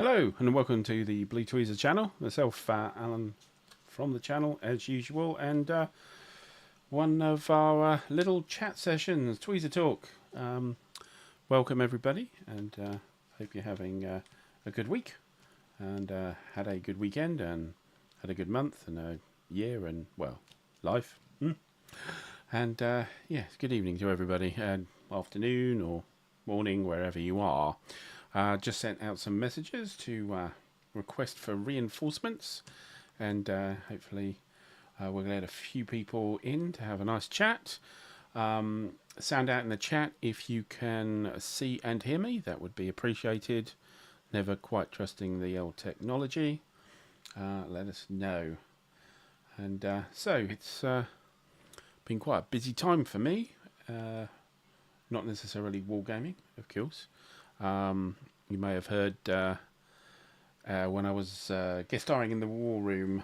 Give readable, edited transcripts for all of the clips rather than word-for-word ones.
Hello and welcome to the Blue Tweezer channel. Myself, Alan, from the channel as usual, and one of our little chat sessions, Tweezer Talk. Welcome everybody, and hope you're having a good week, and had a good weekend, and had a good month, and a year, and well, life. And yes, good evening to everybody, and afternoon or morning, wherever you are. Just sent out some messages to request for reinforcements, and hopefully we're going to let a few people in to have a nice chat. Sound out in the chat if you can see and hear me. That would be appreciated. Never quite trusting the old technology. Let us know. And so it's been quite a busy time for me. Not necessarily wargaming, of course. You may have heard when I was guest starring in the War Room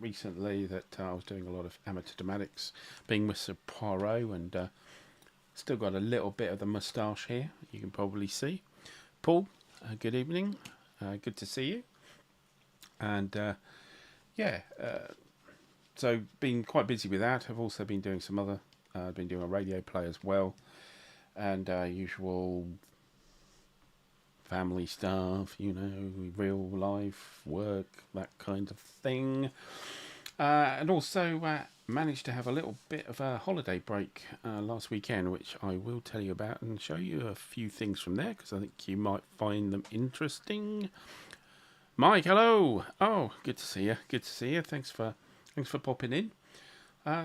recently that I was doing a lot of amateur dramatics, being Mr. Poirot, and still got a little bit of the moustache here, you can probably see. Paul, good evening, good to see you. And so been quite busy with that. I've also been doing some other, I've been doing a radio play as well, and usual family stuff, you know, real life work, that kind of thing. And also managed to have a little bit of a holiday break last weekend, which I will tell you about and show you a few things from there, because I think you might find them interesting. Mike, hello. Oh, good to see you. Good to see you. Thanks for popping in.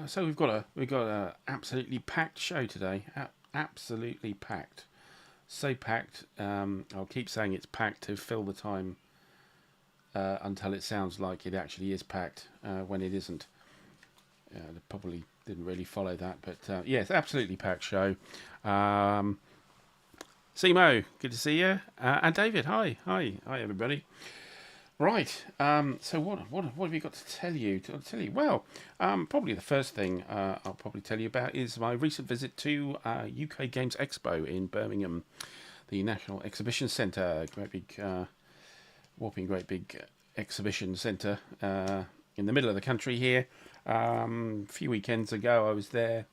So we've got a absolutely packed show today. Absolutely packed. So packed. I'll keep saying it's packed to fill the time until it sounds like it actually is packed when it isn't. They probably didn't really follow that, but yes, absolutely packed show. Simo, good to see you, and David. Hi everybody. Right, so what have we got to tell you? Well, probably the first thing I'll probably tell you about is my recent visit to UK Games Expo in Birmingham, the National Exhibition Centre, great big exhibition centre in the middle of the country here. A few weekends ago I was there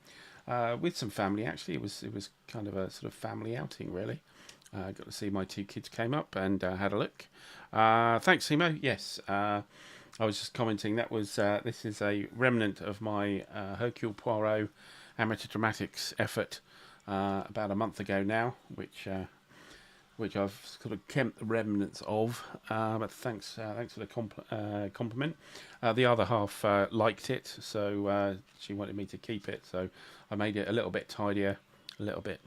with some family. Actually, it was kind of a sort of family outing, really. Got to see my two kids came up and had a look. Thanks, Simo. Yes, I was just commenting that was this is a remnant of my Hercule Poirot amateur dramatics effort about a month ago now, which I've sort of kept the remnants of. But thanks for the compliment. The other half liked it, so she wanted me to keep it. So I made it a little bit tidier, a little bit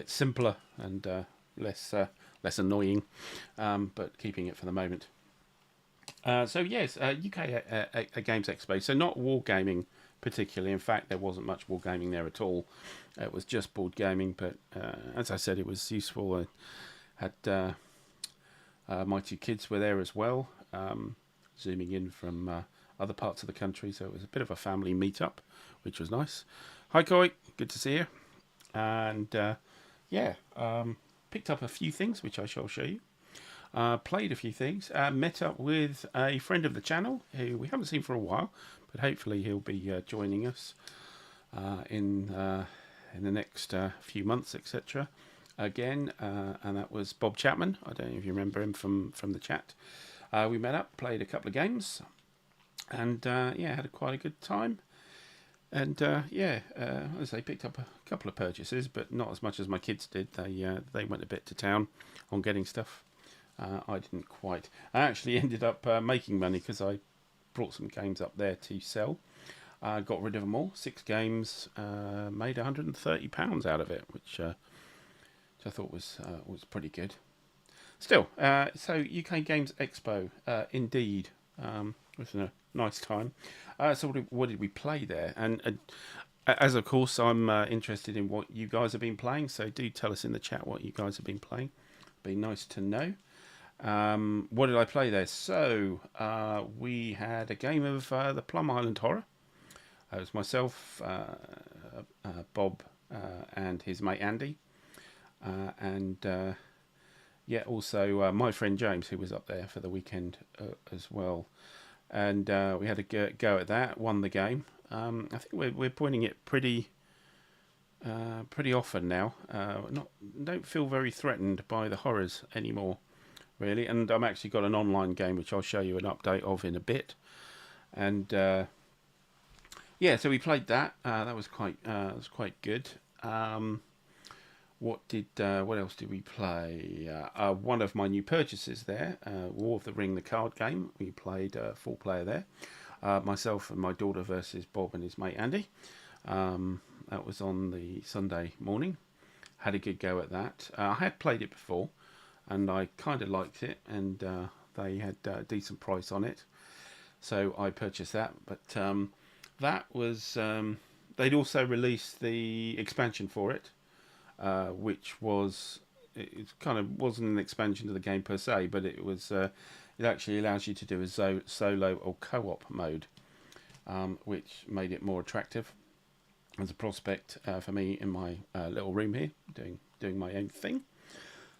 simpler, and less annoying, but keeping it for the moment. So yes, UK Games Expo. So not wargaming particularly. In fact, there wasn't much wargaming there at all. It was just board gaming. But as I said, it was useful. I had my two kids were there as well, zooming in from other parts of the country. So it was a bit of a family meetup, which was nice. Hi, Koi. Good to see you. And picked up a few things which I shall show you. Played a few things. Met up with a friend of the channel who we haven't seen for a while, but hopefully he'll be joining us in the next few months, etc. Again, and that was Bob Chapman. I don't know if you remember him from the chat. We met up, played a couple of games, and had quite a good time. And as they picked up a couple of purchases, but not as much as my kids did. They went a bit to town on getting stuff. I didn't quite. I actually ended up making money because I brought some games up there to sell. Got rid of them all. 6 games, made £130 out of it, which I thought was pretty good. Still, so UK Games Expo, indeed, was a nice time. So what did we play there? And as of course, I'm interested in what you guys have been playing. So do tell us in the chat what you guys have been playing. Be nice to know. What did I play there? So we had a game of the Plum Island Horror. It was myself, Bob, and his mate Andy, and yeah, also my friend James, who was up there for the weekend as well, and we had a go at that. Won the game. I think we're pointing it pretty often now. Not don't feel very threatened by the horrors anymore, really. And I'm actually got an online game which I'll show you an update of in a bit. And yeah, so we played that. That was quite good. What else did we play? One of my new purchases there, War of the Ring, the card game. We played 4-player there. Myself and my daughter versus Bob and his mate Andy. That was on the Sunday morning. Had a good go at that. I had played it before, and I kind of liked it, and they had a decent price on it, so I purchased that. But that was they'd also released the expansion for it, which was it kind of wasn't an expansion to the game per se, but it was it actually allows you to do a solo or co-op mode, which made it more attractive as a prospect for me in my little room here, doing my own thing.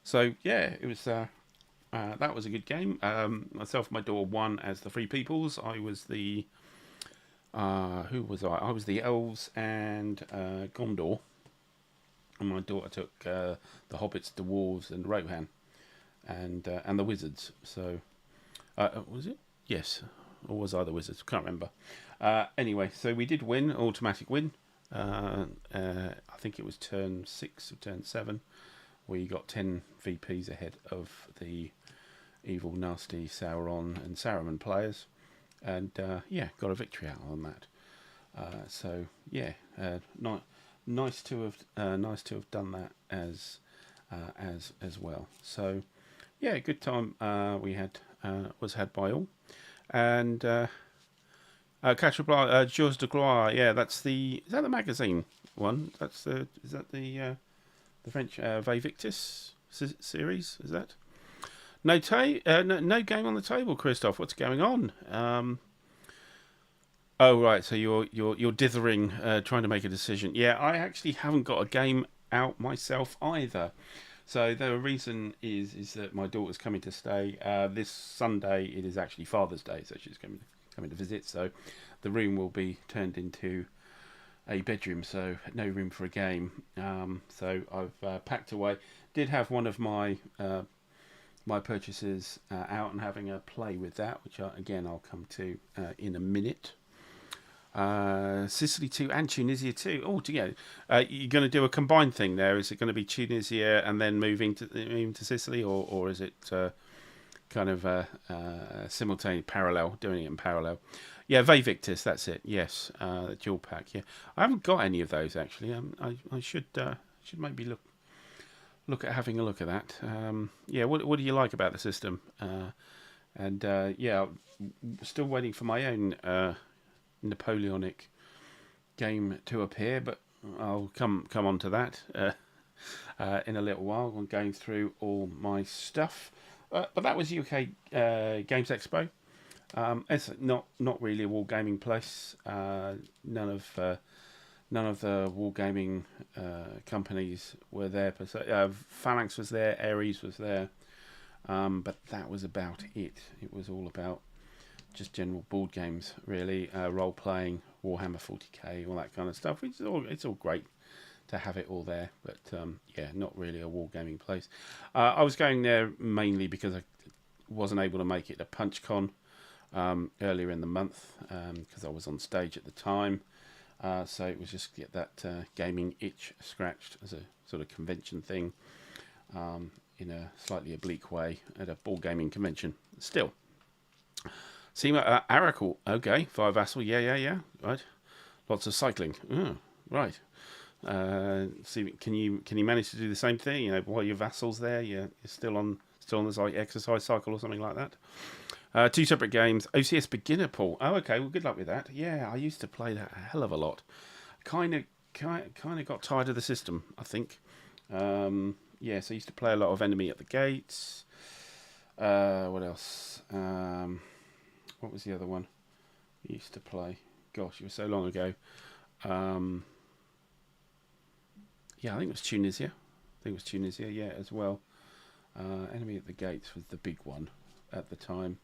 So yeah, it was that was a good game. Myself and my daughter won as the Free Peoples. I was the who was I? I was the elves and Gondor, and my daughter took the hobbits, the dwarves, and Rohan, and the wizards. So was it? Yes, or was I the wizards? Can't remember. Anyway, so we did win, automatic win. I think it was turn 6 or turn 7. We got 10 VPs ahead of the evil, nasty Sauron and Saruman players, and yeah, got a victory out on that. So yeah, nice to have done that as well. So yeah, good time we had was had by all, and Quatre Blanc, Jours de Gloire. Yeah, is that the magazine one? Is that the French Victis series? Is that? No game on the table, Christoph. What's going on? Oh right, so you're dithering, trying to make a decision. Yeah, I actually haven't got a game out myself either. So the reason is that my daughter's coming to stay this Sunday. It is actually Father's Day, so she's coming to visit. So the room will be turned into a bedroom, so no room for a game. So I've packed away. Did have one of my my purchases out and having a play with that, which again I'll come to in a minute. Sicily 2 and Tunisia 2. Oh, yeah. You're going to do a combined thing there. Is it going to be Tunisia and then moving to Sicily, or is it kind of simultaneous, doing it in parallel? Yeah, Victis, that's it. Yes, dual pack. Yeah, I haven't got any of those actually. I should maybe look at having a look at that. Yeah, what do you like about the system? And yeah, still waiting for my own Napoleonic game to appear, but I'll come on to that in a little while. I'm going through all my stuff, but that was UK Games Expo. It's not really a wargaming place. None of the wargaming companies were there per se. Phalanx was there, Ares was there, but that was about it. It was all about just general board games, really, role playing, Warhammer 40k, all that kind of stuff. It's all great to have it all there, but yeah, not really a wargaming place. I was going there mainly because I wasn't able to make it to PunchCon earlier in the month because I was on stage at the time. So it was just to get that gaming itch scratched as a sort of convention thing in a slightly oblique way at a board gaming convention. Still. Sema Aracle, okay, via Vassel, yeah, right. Lots of cycling, right. See, can you manage to do the same thing? You know, while your Vassel's there, you're still on the exercise cycle or something like that. 2 separate games. OCS Beginner Pool. Oh, okay. Well, good luck with that. Yeah, I used to play that a hell of a lot. Kind of got tired of the system, I think. Yeah, so I used to play a lot of Enemy at the Gates. What else? What was the other one we used to play? Gosh, it was so long ago. Yeah, I think it was Tunisia. Yeah, as well. Enemy at the Gates was the big one at the time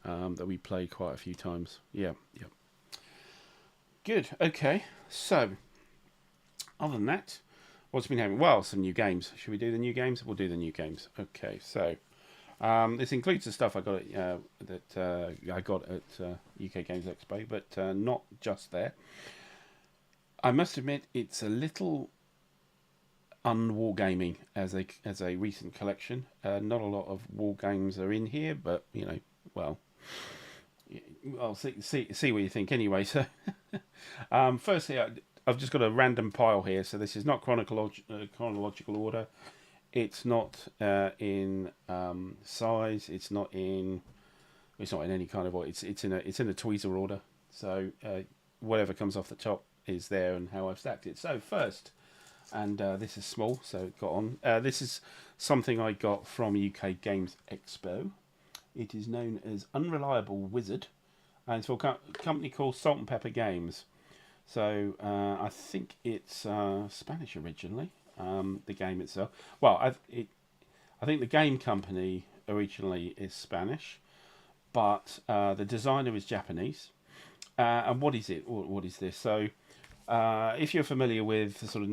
that we played quite a few times. Yeah. Good. Okay. So, other than that, what's been happening? Well, some new games. Should we do the new games? We'll do the new games. Okay. So, this includes the stuff I got at, I got at UK Games Expo, but not just there. I must admit, it's a little un-wargaming as a recent collection. Not a lot of war games are in here, but well, I'll see what you think anyway. So, firstly, I've just got a random pile here. So this is not chronological order. It's not in size. It's not in any kind of order. It's in a Tweezer order. So whatever comes off the top is there, and how I've stacked it. So first, and this is small, so it got on. This is something I got from UK Games Expo. It is known as Unreliable Wizard, and it's for a company called Salt and Pepper Games. So I think it's Spanish originally. The game itself. Well, I think the game company originally is Spanish, but the designer is Japanese. And what is it? What is this? So, if you're familiar with the sort of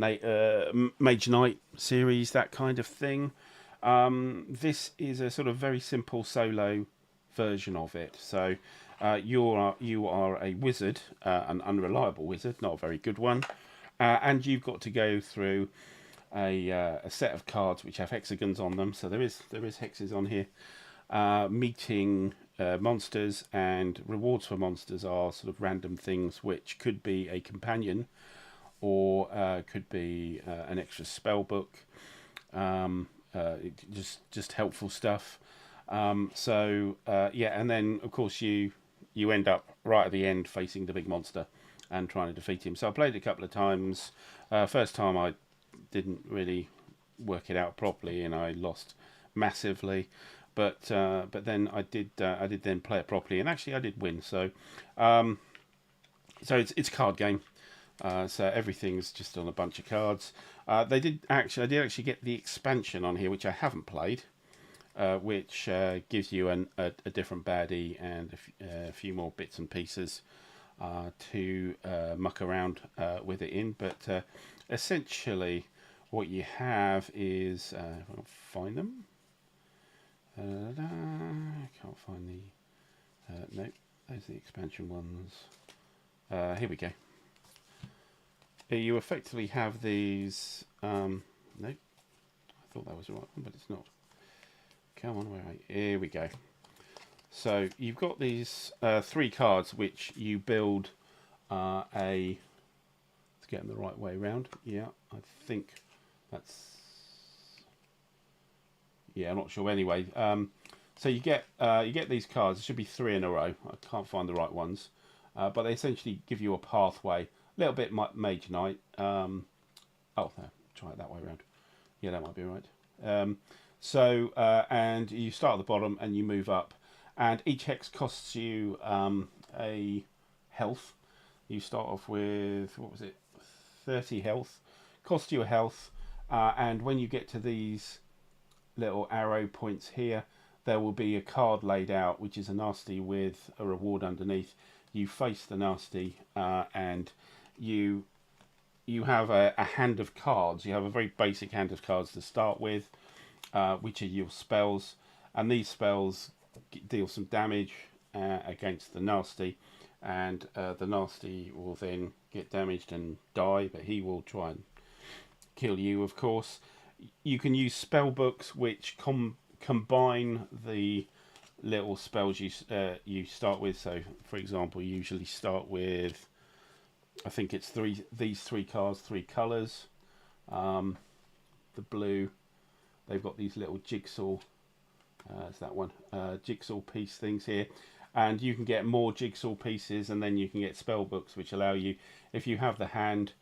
Mage Knight series, that kind of thing, this is a sort of very simple solo version of it. So, you are a wizard, an unreliable wizard, not a very good one, and you've got to go through a set of cards which have hexagons on them. So there is hexes on here, meeting monsters, and rewards for monsters are sort of random things which could be a companion or could be an extra spell book, just helpful stuff. Yeah, and then of course you end up right at the end facing the big monster and trying to defeat him. So I played it a couple of times. First time I didn't really work it out properly, and I lost massively. But then I did then play it properly, and actually I did win. So it's a card game. So everything's just on a bunch of cards. I did actually get the expansion on here, which I haven't played, which gives you a different baddie and a few more bits and pieces to muck around with it in. But essentially, what you have is if I can find them. I can't find the no. Those are the expansion ones. Here we go. You effectively have these. No, I thought that was the right one, but it's not. Come on, where are you? Here we go. So you've got these 3 cards which you build let's get them the right way around. Yeah, I think that's. Yeah, I'm not sure. Anyway, so you get these cards. There should be 3 in a row. I can't find the right ones, but they essentially give you a pathway. A little bit Mage Knight. Oh, no, try it that way around. Yeah, that might be right. And you start at the bottom and you move up, and each hex costs you a health. You start off with, what was it, 30 health. Costs you a health, and when you get to these little arrow points here, there will be a card laid out, which is a nasty with a reward underneath. You face the nasty, and you have a hand of cards. You have a very basic hand of cards to start with, which are your spells, and these spells deal some damage against the nasty, and the nasty will then get damaged and die, but he will try and kill you, of course. You can use spell books which combine the little spells you start with. So, for example, you usually start with, I think it's these 3 cards, 3 colours. The blue, they've got these little jigsaw. It's that one, jigsaw piece things here, and you can get more jigsaw pieces, and then you can get spell books which allow you, if you have the hand,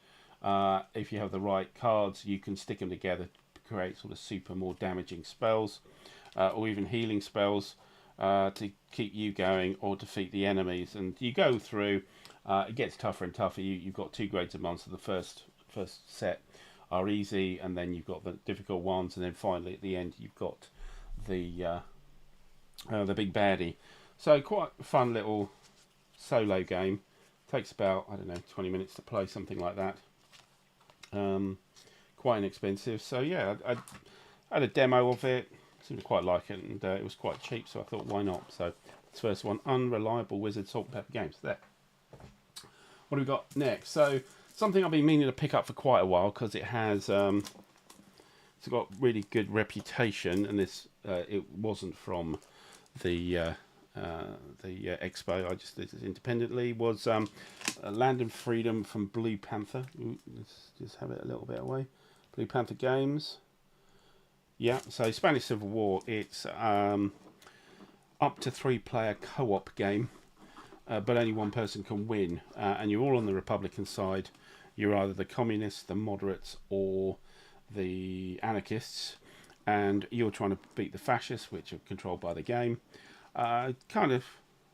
if you have the right cards, you can stick them together to create sort of super more damaging spells, or even healing spells to keep you going or defeat the enemies. And you go through, it gets tougher and tougher. You've got 2 grades of monster. The first set are easy, and then you've got the difficult ones, and then finally at the end you've got the big baddie. So quite a fun little solo game. Takes about, I don't know, 20 minutes to play, something like that. Quite inexpensive. So yeah, I had a demo of it. Seemed to quite like it, and it was quite cheap, so I thought, why not? So this first one, Unreliable Wizard, Salt and Pepper Games. There. What have we got next? So something I've been meaning to pick up for quite a while, because it has it's got really good reputation, and this it wasn't from the expo. I just did it independently. Was Land and Freedom from Blue Panther. Ooh, let's just have it a little bit away. Blue Panther Games. Yeah, so Spanish Civil War. It's up to 3-player co-op game, but only one person can win, and you're all on the Republican side. You're either the communists, the moderates, or the anarchists, and you're trying to beat the fascists, which are controlled by the game. Kind of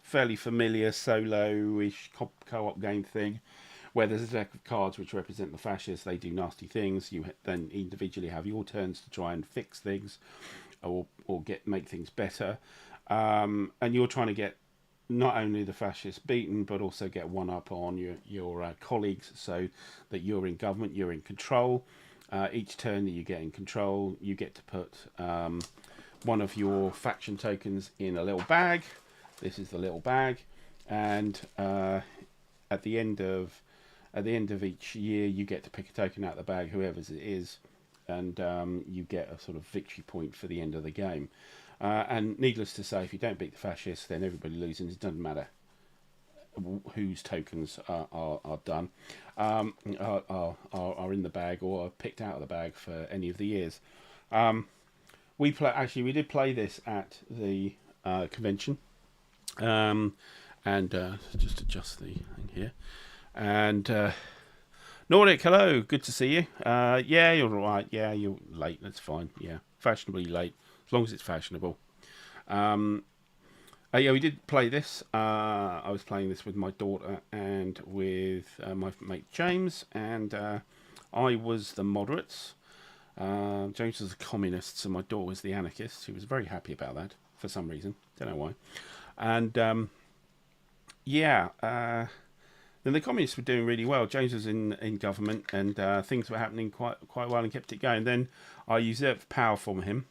fairly familiar solo-ish co-op game thing, where there's a deck of cards which represent the fascists. They do nasty things. You then individually have your turns to try and fix things, or make things better. And you're trying to get not only the fascists beaten, but also get one up on your colleagues, so that you're in government, you're in control. Each turn that you get in control, you get to put one of your faction tokens in a little bag. This is the little bag, and at the end of each year, you get to pick a token out of the bag, whoever's it is, and you get a sort of victory point for the end of the game. And needless to say, if you don't beat the fascists, then everybody loses. It doesn't matter whose tokens are done, are in the bag or are picked out of the bag for any of the years. We did play this at the convention, and just adjust the thing here. And Nordic, hello, good to see you. Yeah, you're right. Yeah, you're late. That's fine. Yeah, fashionably late, as long as it's fashionable. Yeah, we did play this. I was playing this with my daughter and with my mate James, and I was the moderates. James was the communists, and my daughter was the anarchists. She was very happy about that for some reason. Don't know why. And yeah, then the communists were doing really well. James was in government, and things were happening quite well, and kept it going. Then I usurped power from him,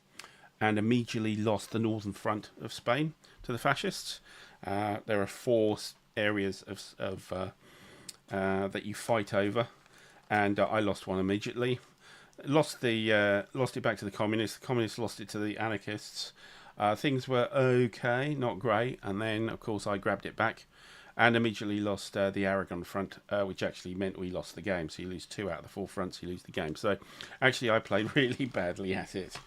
and immediately lost the northern front of Spain to the fascists. There are 4 areas of that you fight over, and I lost one immediately. Lost it back to the communists. The communists lost it to the anarchists. Things were okay, not great, and then of course I grabbed it back, and immediately lost the Aragon front, which actually meant we lost the game. So you lose 2 out of the 4 fronts, you lose the game. So actually I played really badly at it.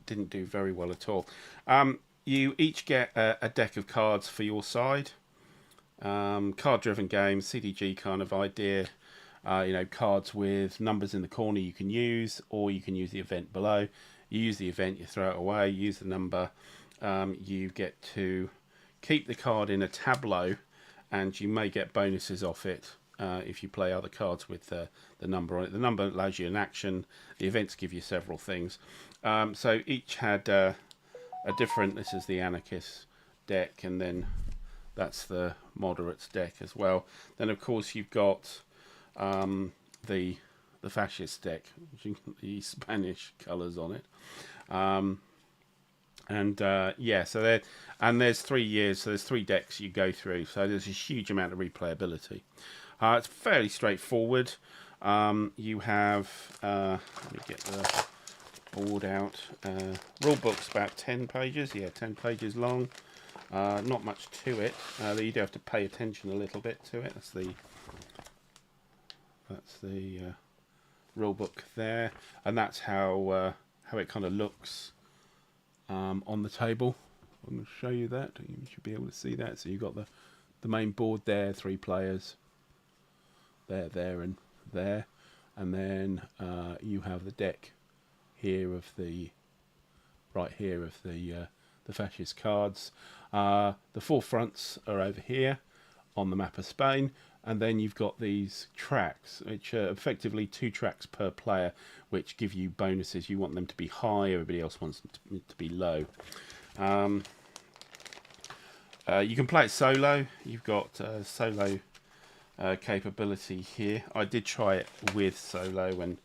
Didn't do very well at all. You each get a deck of cards for your side. Card-driven game, CDG kind of idea. Cards with numbers in the corner you can use, or you can use the event below. You use the event, you throw it away. You use the number. You get to keep the card in a tableau, and you may get bonuses off it if you play other cards with the number on it. The number allows you an action. The events give you several things. So each had a different. This is the anarchist deck, and then that's the moderates deck as well. Then of course you've got the fascist deck, the Spanish colours on it. Yeah, so there's 3 years, so there's 3 decks you go through. So there's a huge amount of replayability. It's fairly straightforward. You have let me get the board out. Rule book's about 10 pages. Yeah, 10 pages long. Not much to it. You do have to pay attention a little bit to it. That's the rule book there, and that's how it kind of looks on the table. I'm going to show you that. You should be able to see that. So you've got the main board there, 3 players. There, and there, and then you have the deck here of the fascist cards. The 4 fronts are over here on the map of Spain. And then you've got these tracks, which are effectively 2 tracks per player, which give you bonuses. You want them to be high, everybody else wants them to be low. You can play it solo. You've got solo capability here. I did try it with solo and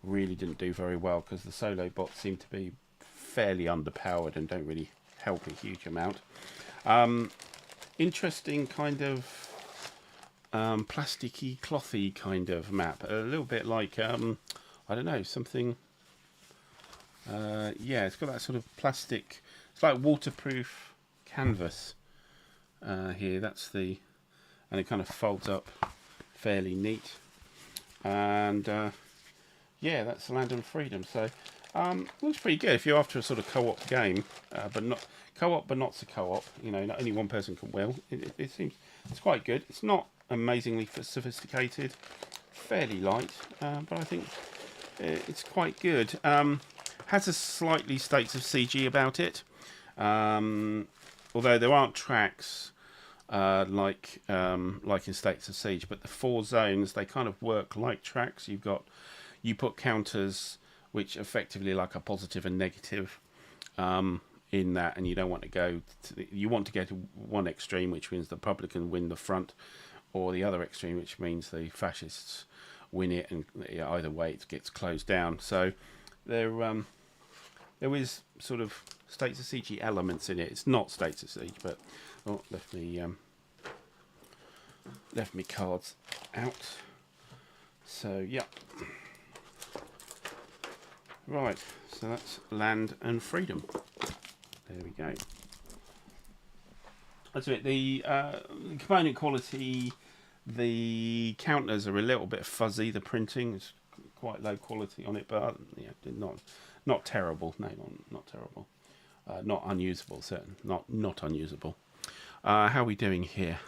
really didn't do very well because the solo bots seem to be fairly underpowered and don't really help a huge amount. Interesting kind of plasticky, clothy kind of map. A little bit like, I don't know, something... yeah, it's got that sort of plastic... It's like waterproof canvas here. That's the... And it kind of folds up fairly neat. And, yeah, that's Land and Freedom. So, looks pretty good if you're after a sort of co-op game, but not co-op, but not so co-op. You know, not only one person can win. It seems it's quite good. It's not amazingly sophisticated, fairly light, but I think it's quite good. Has a slightly States of CG about it, although there aren't tracks like in States of Siege, but the 4 zones, they kind of work like tracks. You put counters which effectively like a positive and negative in that, and you don't want to go you want to get to one extreme, which means the Republican win the front, or the other extreme, which means the fascists win it, and either way it gets closed down. So there is sort of States of Siege elements in it. It's not States of Siege, but left me cards out. So yeah, right. So that's Land and Freedom. There we go. That's it. The component quality, the counters are a little bit fuzzy. The printing is quite low quality on it, but yeah, not terrible. No, not terrible. Not unusable. Certain. Not unusable. How are we doing here?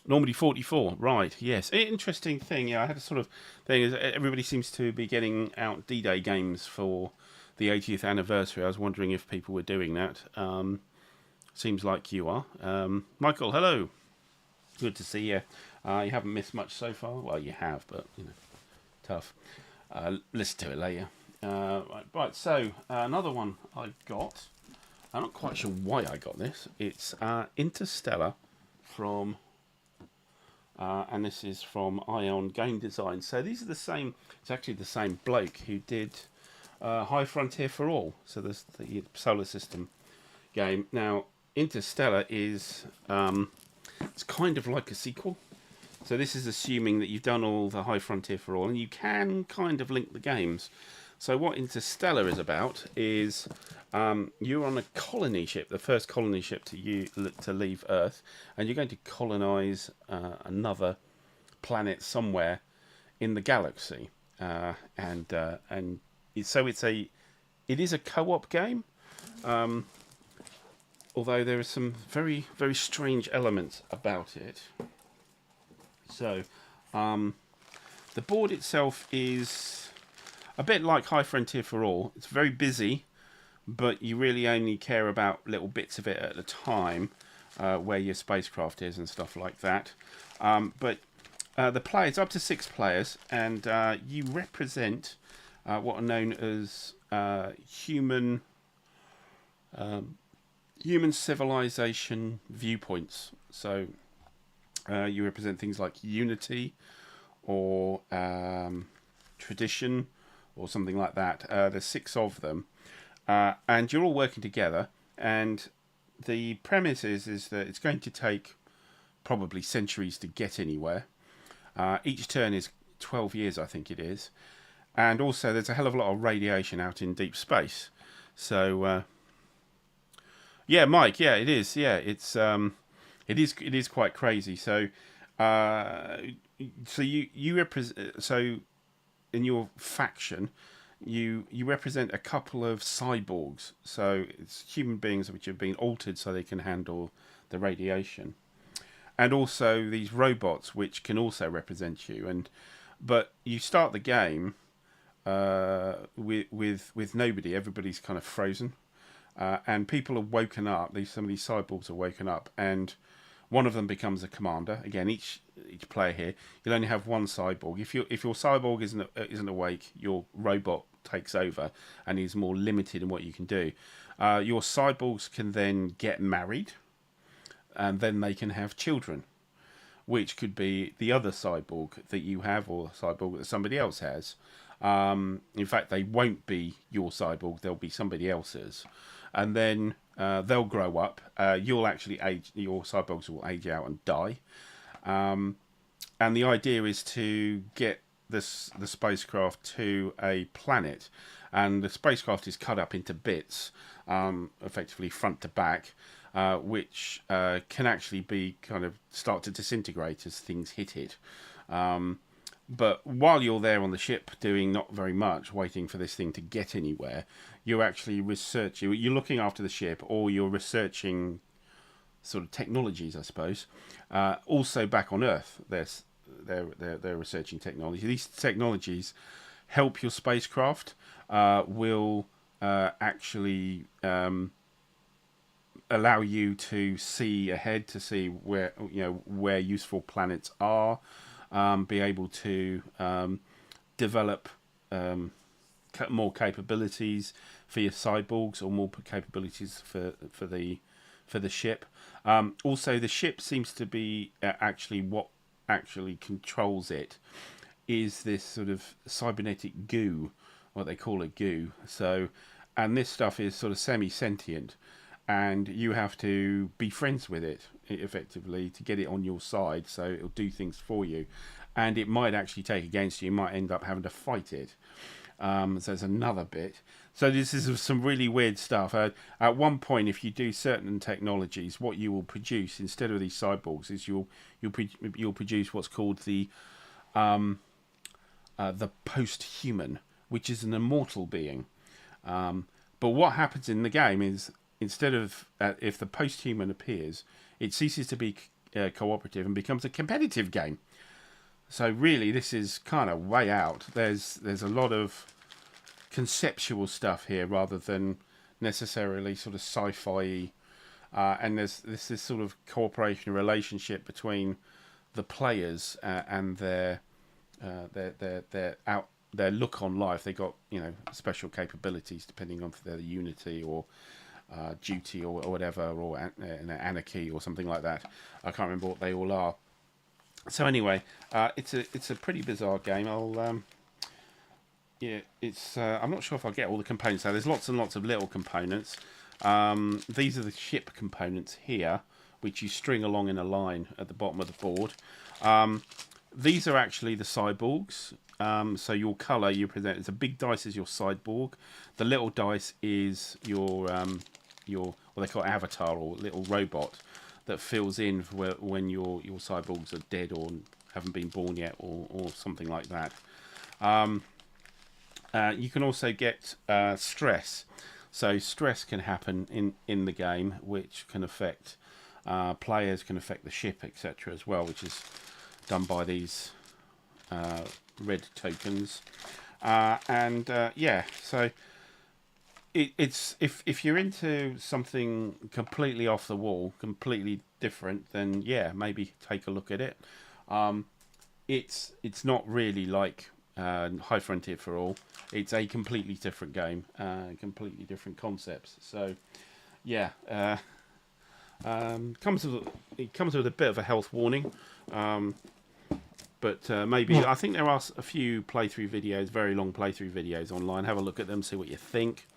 Normally 44. Right. Yes. Interesting thing. Yeah, I had a sort of thing. Is everybody seems to be getting out D-Day games for the 80th anniversary. I was wondering if people were doing that. Seems like you are. Michael, hello. Good to see you. You haven't missed much so far. Well, you have, but you know, tough. Listen to it later. Right. So another one I got. I'm not quite sure why I got this. It's Interstellar from, and this is from Ion Game Design. So these are the same. It's actually the same bloke who did High Frontier for All. So there's the solar system game. Now Interstellar is it's kind of like a sequel. So this is assuming that you've done all the High Frontier for All, and you can kind of link the games. So what Interstellar is about is you're on a colony ship, the first colony ship to leave Earth, and you're going to colonize another planet somewhere in the galaxy, and so it is a co-op game, although there are some very, very strange elements about it. So the board itself is a bit like High Frontier for All. It's very busy, but you really only care about little bits of it at a time, where your spacecraft is and stuff like that. But the players, up to 6 players, and you represent what are known as human civilization viewpoints. So you represent things like unity or tradition or something like that. There's 6 of them, and you're all working together. And the premise is that it's going to take probably centuries to get anywhere. Each turn is 12 years, I think it is. And also there's a hell of a lot of radiation out in deep space. So yeah, Mike, yeah, it is. Yeah, it is quite crazy. So so you represent, so in your faction you represent a couple of cyborgs. So it's human beings which have been altered so they can handle the radiation, and also these robots which can also represent you. But you start the game with nobody. Everybody's kind of frozen, and people are woken up. Some of these cyborgs are woken up, and one of them becomes a commander. Again, each player here, you'll only have one cyborg. If your cyborg isn't awake, your robot takes over and is more limited in what you can do. Your cyborgs can then get married, and then they can have children, which could be the other cyborg that you have, or a cyborg that somebody else has. In fact, they won't be your cyborg; they'll be somebody else's, and then they'll grow up. You'll actually age. Your cyborgs will age out and die. And the idea is to get the spacecraft to a planet, and the spacecraft is cut up into bits, effectively front to back, which can actually be kind of start to disintegrate as things hit it. But while you're there on the ship doing not very much, waiting for this thing to get anywhere, you're actually researching. You're looking after the ship, or you're researching sort of technologies, I suppose. Also back on Earth, they're researching technology. These technologies help your spacecraft. Will actually allow you to see ahead, to see where useful planets are. Be able to develop more capabilities for your cyborgs, or more capabilities for the ship. Also, the ship seems to be actually what actually controls it is this sort of cybernetic goo, what they call a goo. So, and this stuff is sort of semi-sentient, and you have to be friends with it effectively to get it on your side, so it'll do things for you, and it might actually take against you. You might end up having to fight it. So there's another bit. So this is some really weird stuff. At one point, if you do certain technologies, what you will produce instead of these cyborgs is you'll produce what's called the post-human, which is an immortal being. But what happens in the game is, instead of if the post-human appears, it ceases to be cooperative and becomes a competitive game. So really, this is kind of way out. There's a lot of conceptual stuff here rather than necessarily sort of sci-fi, and there's this sort of cooperation relationship between the players and their look on life. They got special capabilities depending on if they're Unity or duty or whatever, or anarchy or something like that. I can't remember what they all are. So anyway, it's a pretty bizarre game. I'm not sure if I'll get all the components out. There's lots and lots of little components. These are the ship components here, which you string along in a line at the bottom of the board. These are actually the cyborgs. So your colour you present, it's a big dice is your cyborg. The little dice is your what they call avatar, or little robot that fills in for when your cyborgs are dead or haven't been born yet, or something like that. You can also get stress. So stress can happen in the game, which can affect players, can affect the ship, etc. as well, which is done by these red tokens. So it's if you're into something completely off the wall, completely different, then yeah, maybe take a look at it. It's not really like High Frontier for All. It's a completely different game, completely different concepts. So yeah, it comes with a bit of a health warning. But maybe, I think there are a few playthrough videos, very long playthrough videos online. Have a look at them, see what you think.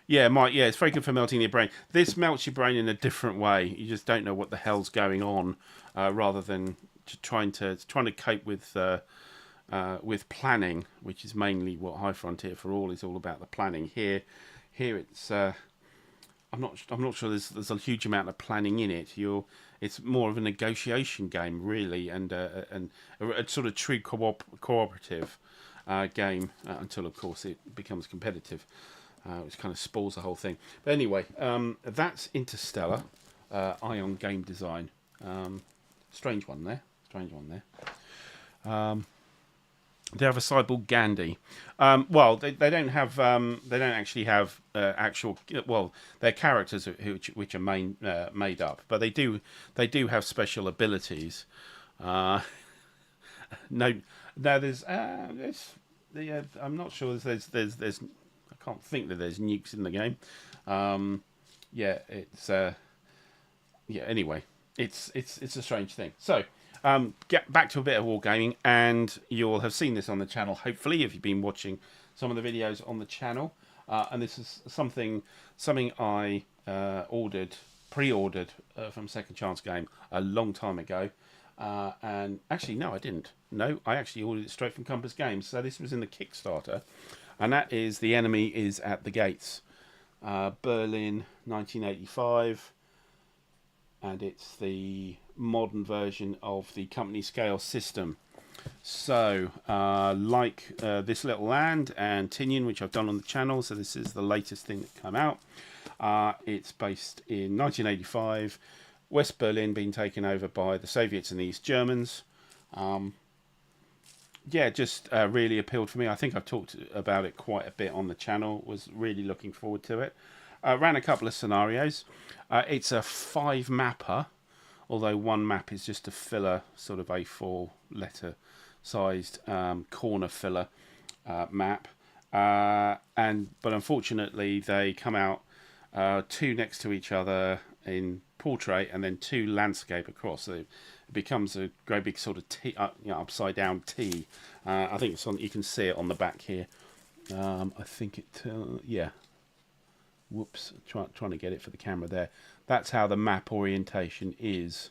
It's very good for melting your brain. This melts your brain in a different way. You just don't know what the hell's going on, rather than trying to cope with planning, which is mainly what High Frontier for All is all about. The planning here it's I'm not sure there's a huge amount of planning in it. It's more of a negotiation game, really, and a sort of true cooperative game, until, of course, it becomes competitive, which kind of spoils the whole thing. But anyway, that's Interstellar, Ion Game Design. Strange one there. They have a sideboard Gandhi. Well, they don't have. They don't actually have actual. Well, they're characters which are made up, but they do. They do have special abilities. No, no. There's. I'm not sure. There's. I can't think that there's nukes in the game. Yeah, it's. Yeah. Anyway, it's a strange thing. So. Get back to a bit of wargaming, and you'll have seen this on the channel, hopefully, if you've been watching some of the videos on the channel. And this is something I pre-ordered from Second Chance Game a long time ago. And actually, no, I didn't. No, I actually ordered it straight from Compass Games. So this was in the Kickstarter, and that is The Enemy is at the Gates, Berlin, 1985. And it's the modern version of the company scale system. So, like this little land and Tinian, which I've done on the channel, so this is the latest thing that came out. It's based in 1985, West Berlin being taken over by the Soviets and the East Germans. Yeah, just really appealed for me. I think I've talked about it quite a bit on the channel. Was really looking forward to it. Ran a couple of scenarios. It's a 5-mapper, although one map is just a filler, sort of A4 letter sized corner filler map. But unfortunately they come out 2 next to each other in portrait and then 2 landscape across. So it becomes a great big sort of T, upside down T. I think it's on. You can see it on the back here. I think it. Yeah. Whoops, trying to get it for the camera there. That's how the map orientation is.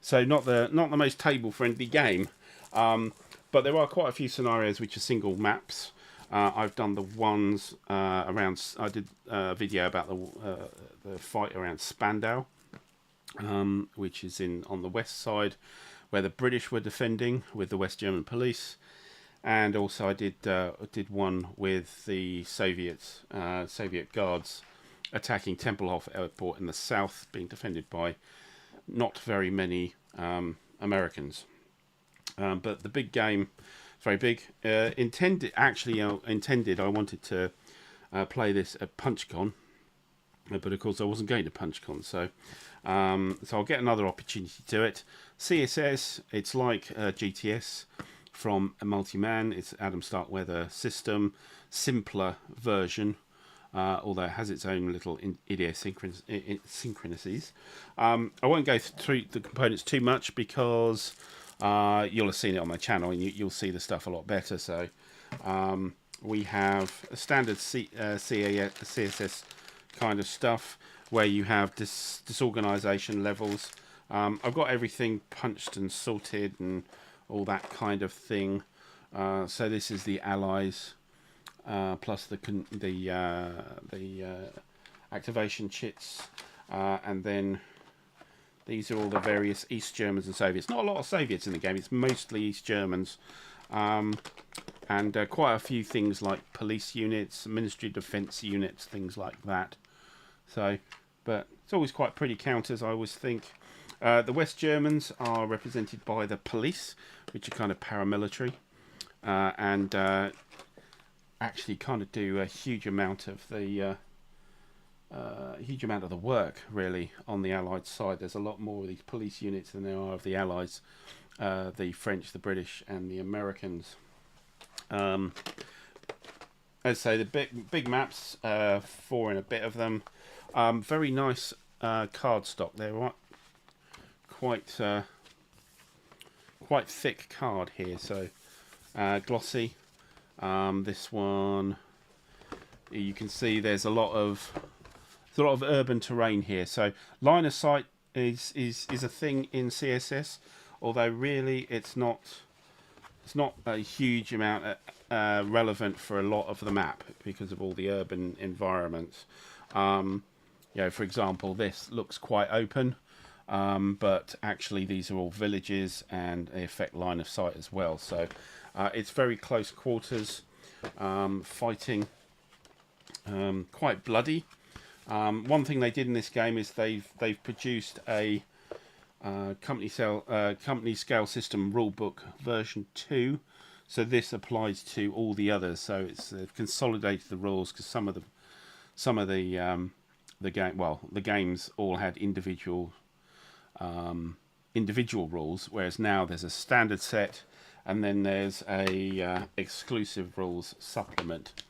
So not the most table friendly game, but there are quite a few scenarios which are single maps. I've done the ones around. I did a video about the fight around Spandau, which is on the west side, where the British were defending with the West German police. And also I did one with the Soviet guards attacking Tempelhof Airport in the south, being defended by not very many Americans. But the big game, very big. Intended, I wanted to play this at PunchCon, but of course I wasn't going to PunchCon, so I'll get another opportunity to it. CSS, it's like GTS. From a multi-man, it's Adam Starkweather system, simpler version, although it has its own little idiosyncrasies. I won't go through the components too much because you'll have seen it on my channel and you'll see the stuff a lot better. So we have a standard CSS kind of stuff where you have disorganization levels. I've got everything punched and sorted and all that kind of thing. So this is the Allies plus the activation chits, and then these are all the various East Germans and Soviets. Not a lot of Soviets in the game. It's mostly East Germans, and quite a few things like police units, Ministry of Defence units, things like that. So, but it's always quite pretty counters, I always think. The West Germans are represented by the police, which are kind of paramilitary, and actually kind of do a huge amount of the work really on the Allied side. There's a lot more of these police units than there are of the Allies, the French, the British, and the Americans. As I say, the big maps, 4 and a bit of them. Very nice card stock there, right? Quite thick card here, so glossy. This one, you can see there's a lot of urban terrain here. So line of sight is a thing in CSS, although really it's not a huge amount relevant for a lot of the map because of all the urban environments. For example, this looks quite open. But actually these are all villages and they affect line of sight as well. So it's very close quarters fighting, quite bloody. One thing they did in this game is they've produced a company scale system rulebook version 2. So this applies to all the others. So they've consolidated the rules because some of the games all had individual rules, whereas now there's a standard set, and then there's a exclusive rules supplement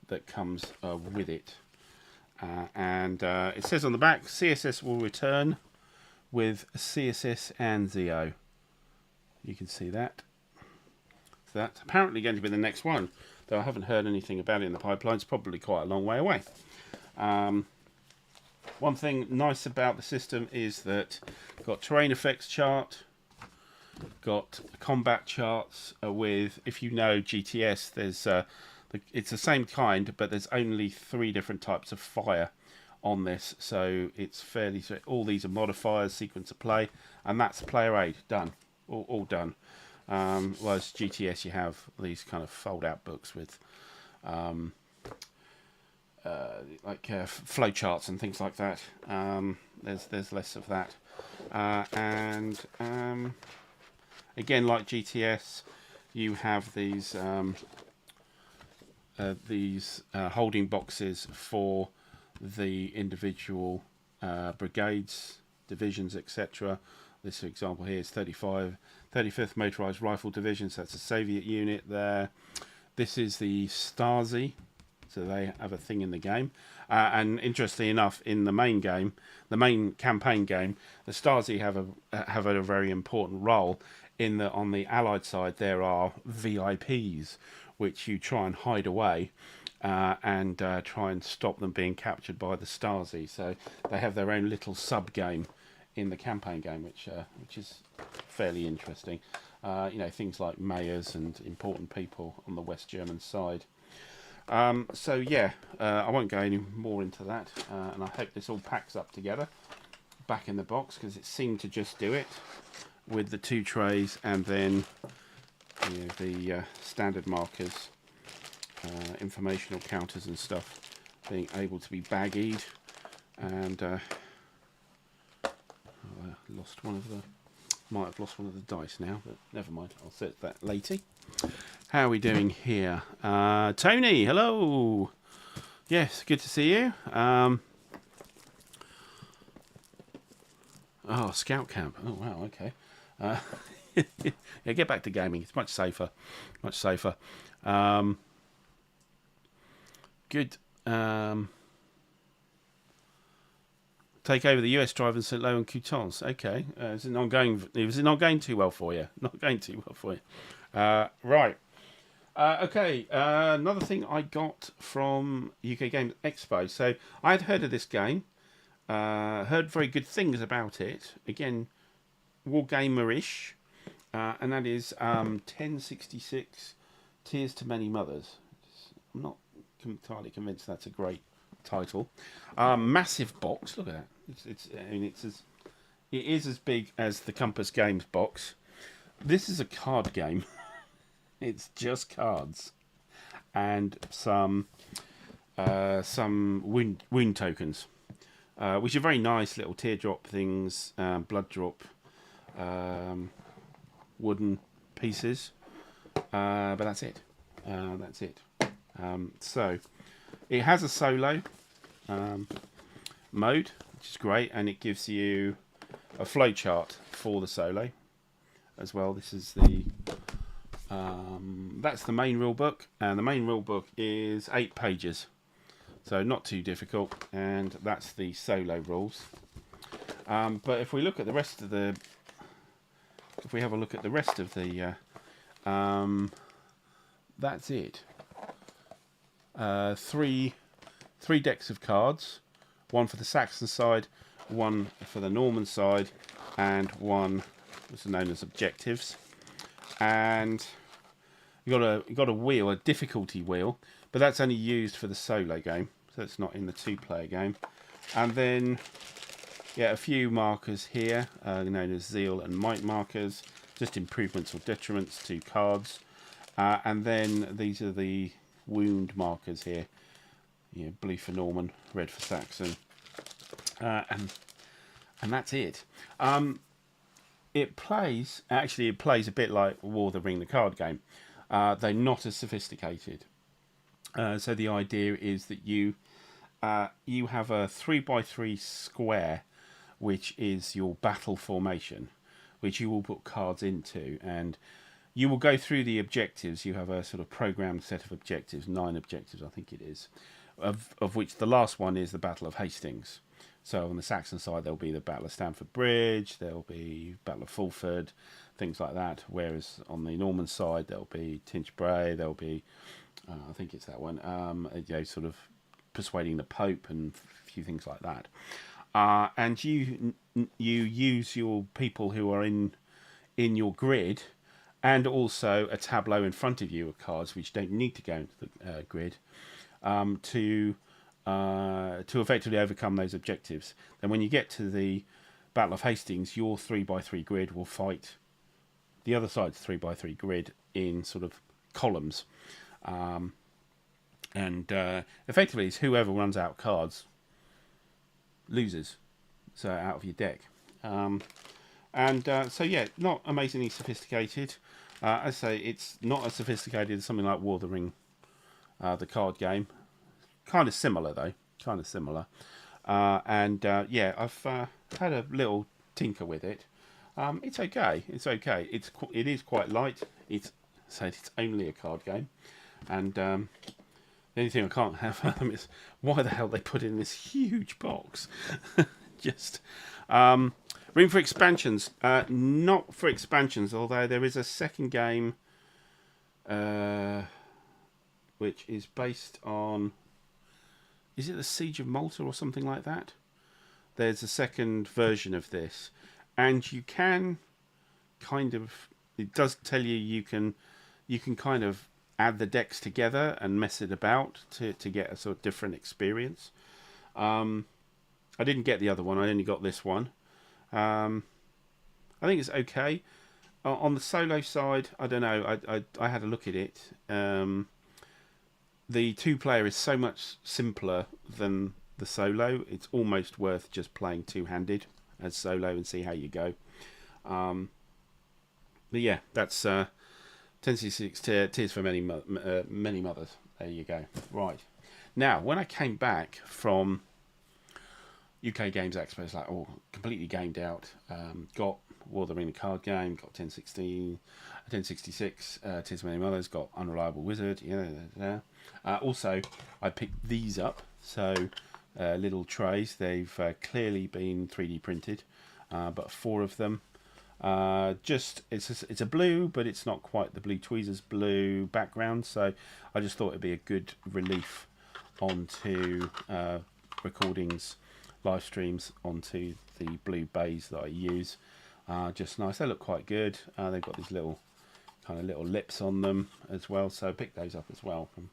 that comes with it. And it says on the back, CSS will return with CSS and ZO. You can see that. So that's apparently going to be the next one, though I haven't heard anything about it in the pipeline. It's probably quite a long way away. One thing nice about the system is that got terrain effects chart, got combat charts with, if you know GTS, there's it's the same kind, but there's only 3 different types of fire on this, so it's fairly, all these are modifiers, sequence of play, and that's player aid done, all done. Whereas GTS, you have these kind of fold out books with flow charts and things like that. There's less of that, and again, like GTS, you have these holding boxes for the individual brigades, divisions, etc. This example here is 35th Motorized Rifle Division, so that's a Soviet unit there. This is the Stasi, so they have a thing in the game. And interestingly enough, in the main game, the main campaign game, the Stasi have a very important role in that on the Allied side there are VIPs, which you try and hide away and try and stop them being captured by the Stasi. So they have their own little sub-game in the campaign game, which is fairly interesting. Things like mayors and important people on the West German side. So yeah, I won't go any more into that, and I hope this all packs up together back in the box, because it seemed to just do it with the 2 trays and then the standard markers, informational counters and stuff being able to be baggied. And might have lost one of the dice now, but never mind, I'll set that later. How are we doing here? Tony, hello. Yes, good to see you. Oh, scout camp. Oh wow, okay. Yeah, get back to gaming. It's much safer. Much safer. Good. Take over the US drive in St. Lo and Coutances. Okay. Is it not going too well for you? Not going too well for you. Right. Okay. Another thing I got from UK Games Expo. So I had heard of this game. Heard very good things about it. Again, Wargamer-ish. And that is 1066 Tears to Many Mothers. I'm not entirely convinced that's a great title. Massive box. Look at that. It is as big as the Compass Games box. This is a card game. It's just cards and some wound tokens, which are very nice little teardrop things, blood drop, wooden pieces. But that's it. So it has a solo mode, which is great, and it gives you a flow chart for the solo as well. This is the that's the main rule book, and the main rule book is 8 pages, so not too difficult, and that's the solo rules. But if we look at the rest of the, that's it. 3 decks of cards, one for the Saxon side, one for the Norman side, and one what's known as objectives. And you got a wheel, a difficulty wheel, but that's only used for the solo game, so it's not in the 2-player game. And then a few markers here, known as zeal and might markers, just improvements or detriments to cards. And then these are the wound markers here. Blue for Norman, red for Saxon, and that's it. It plays a bit like War of the Ring, the card game. They're not as sophisticated. So the idea is that you have a 3x3 square, which is your battle formation, which you will put cards into, and you will go through the objectives. You have a sort of programmed set of objectives, 9 objectives, I think it is, of which the last one is the Battle of Hastings. So on the Saxon side, there'll be the Battle of Stamford Bridge, there'll be Battle of Fulford, things like that. Whereas on the Norman side, there'll be Tinchebray, there'll be, I think it's that one, sort of persuading the Pope and a few things like that. And you use your people who are in your grid, and also a tableau in front of you of cards which don't need to go into the grid, to effectively overcome those objectives. Then when you get to the Battle of Hastings, your 3x3 grid will fight the other side's 3x3 grid in sort of columns. And effectively it's whoever runs out cards loses, so out of your deck. So yeah, not amazingly sophisticated. As I say, it's not as sophisticated as something like War of the Ring, the card game. Kind of similar though, kind of similar. Yeah, I've had a little tinker with it. It's okay. It's okay. It is quite light. It's only a card game, and the only thing I can't have is why the hell they put in this huge box. Just room for expansions. Not for expansions, although there is a second game which is based on, is it the Siege of Malta or something like that? There's a second version of this, and you can kind of, it does tell you can kind of add the decks together and mess it about to get a sort of different experience. I didn't get the other one, I only got this one. I think it's okay. On the solo side, I don't know, I had a look at it. The 2-player is so much simpler than the solo. It's almost worth just playing 2-handed as solo and see how you go. But yeah, that's 1066 Tears for Many Mothers. There you go. Right. Now, when I came back from UK Games Expo, it's like, oh, completely gamed out. Got War of the Ring card game, got 1066, Tears for Many Mothers, got Unreliable Wizard. Also, I picked these up. So, little trays. They've clearly been 3D printed, but 4 of them. It's a blue, but it's not quite the blue Tweezer's blue background. So, I just thought it'd be a good relief onto recordings, live streams, onto the blue bays that I use. Just nice. They look quite good. They've got these little lips on them as well. So I picked those up as well from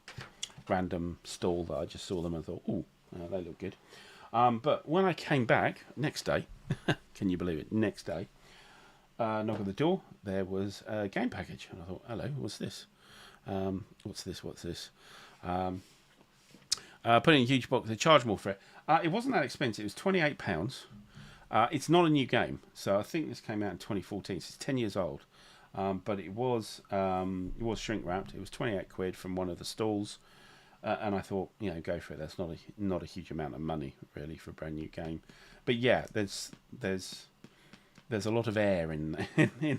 random stall that I just saw them and thought, ooh, they look good. But when I came back next day, can you believe it? Next day, knock on the door. There was a game package, and I thought, hello, what's this? What's this? Put it in a huge box. They charge more for it. It wasn't that expensive. It was £28. It's not a new game, so I think this came out in 2014. So it's 10 years old, but it was shrink wrapped. It was 28 quid from one of the stalls, and I thought, go for it. That's not a huge amount of money really for a brand new game, but yeah, there's a lot of air in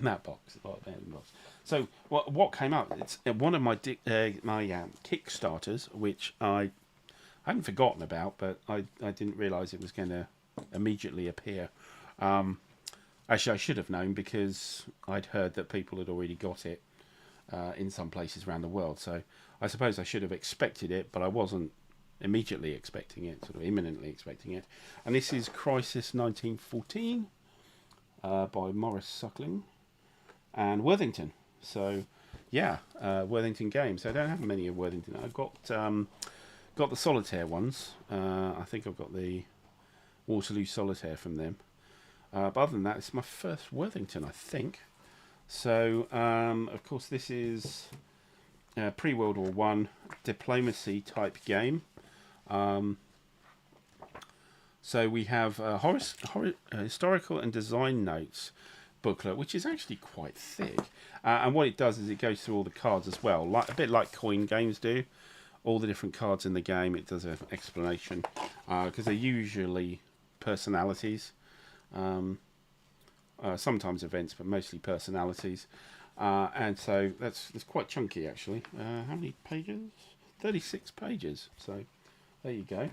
that box. A lot of air in the box. So what came up? It's one of my Kickstarters, which I hadn't forgotten about, but I didn't realise it was going to immediately appear. Actually, I should have known, because I'd heard that people had already got it in some places around the world. So I suppose I should have expected it, but I wasn't immediately expecting it, sort of imminently expecting it. And this is Crisis 1914 by Maurice Suckling and Worthington. So yeah, Worthington Games. I don't have many of Worthington. I've got the Solitaire ones. I think I've got the Waterloo Solitaire from them. But other than that, it's my first Worthington, I think. So, of course, this is pre-World War One diplomacy type game. So we have historical and design notes. booklet, which is actually quite thick. And what it does is it goes through all the cards as well, like a bit like coin games do. All the different cards in the game, it does an explanation, because they're usually personalities, sometimes events, but mostly personalities. And so that's quite chunky, actually. How many pages? 36 pages. So there you go.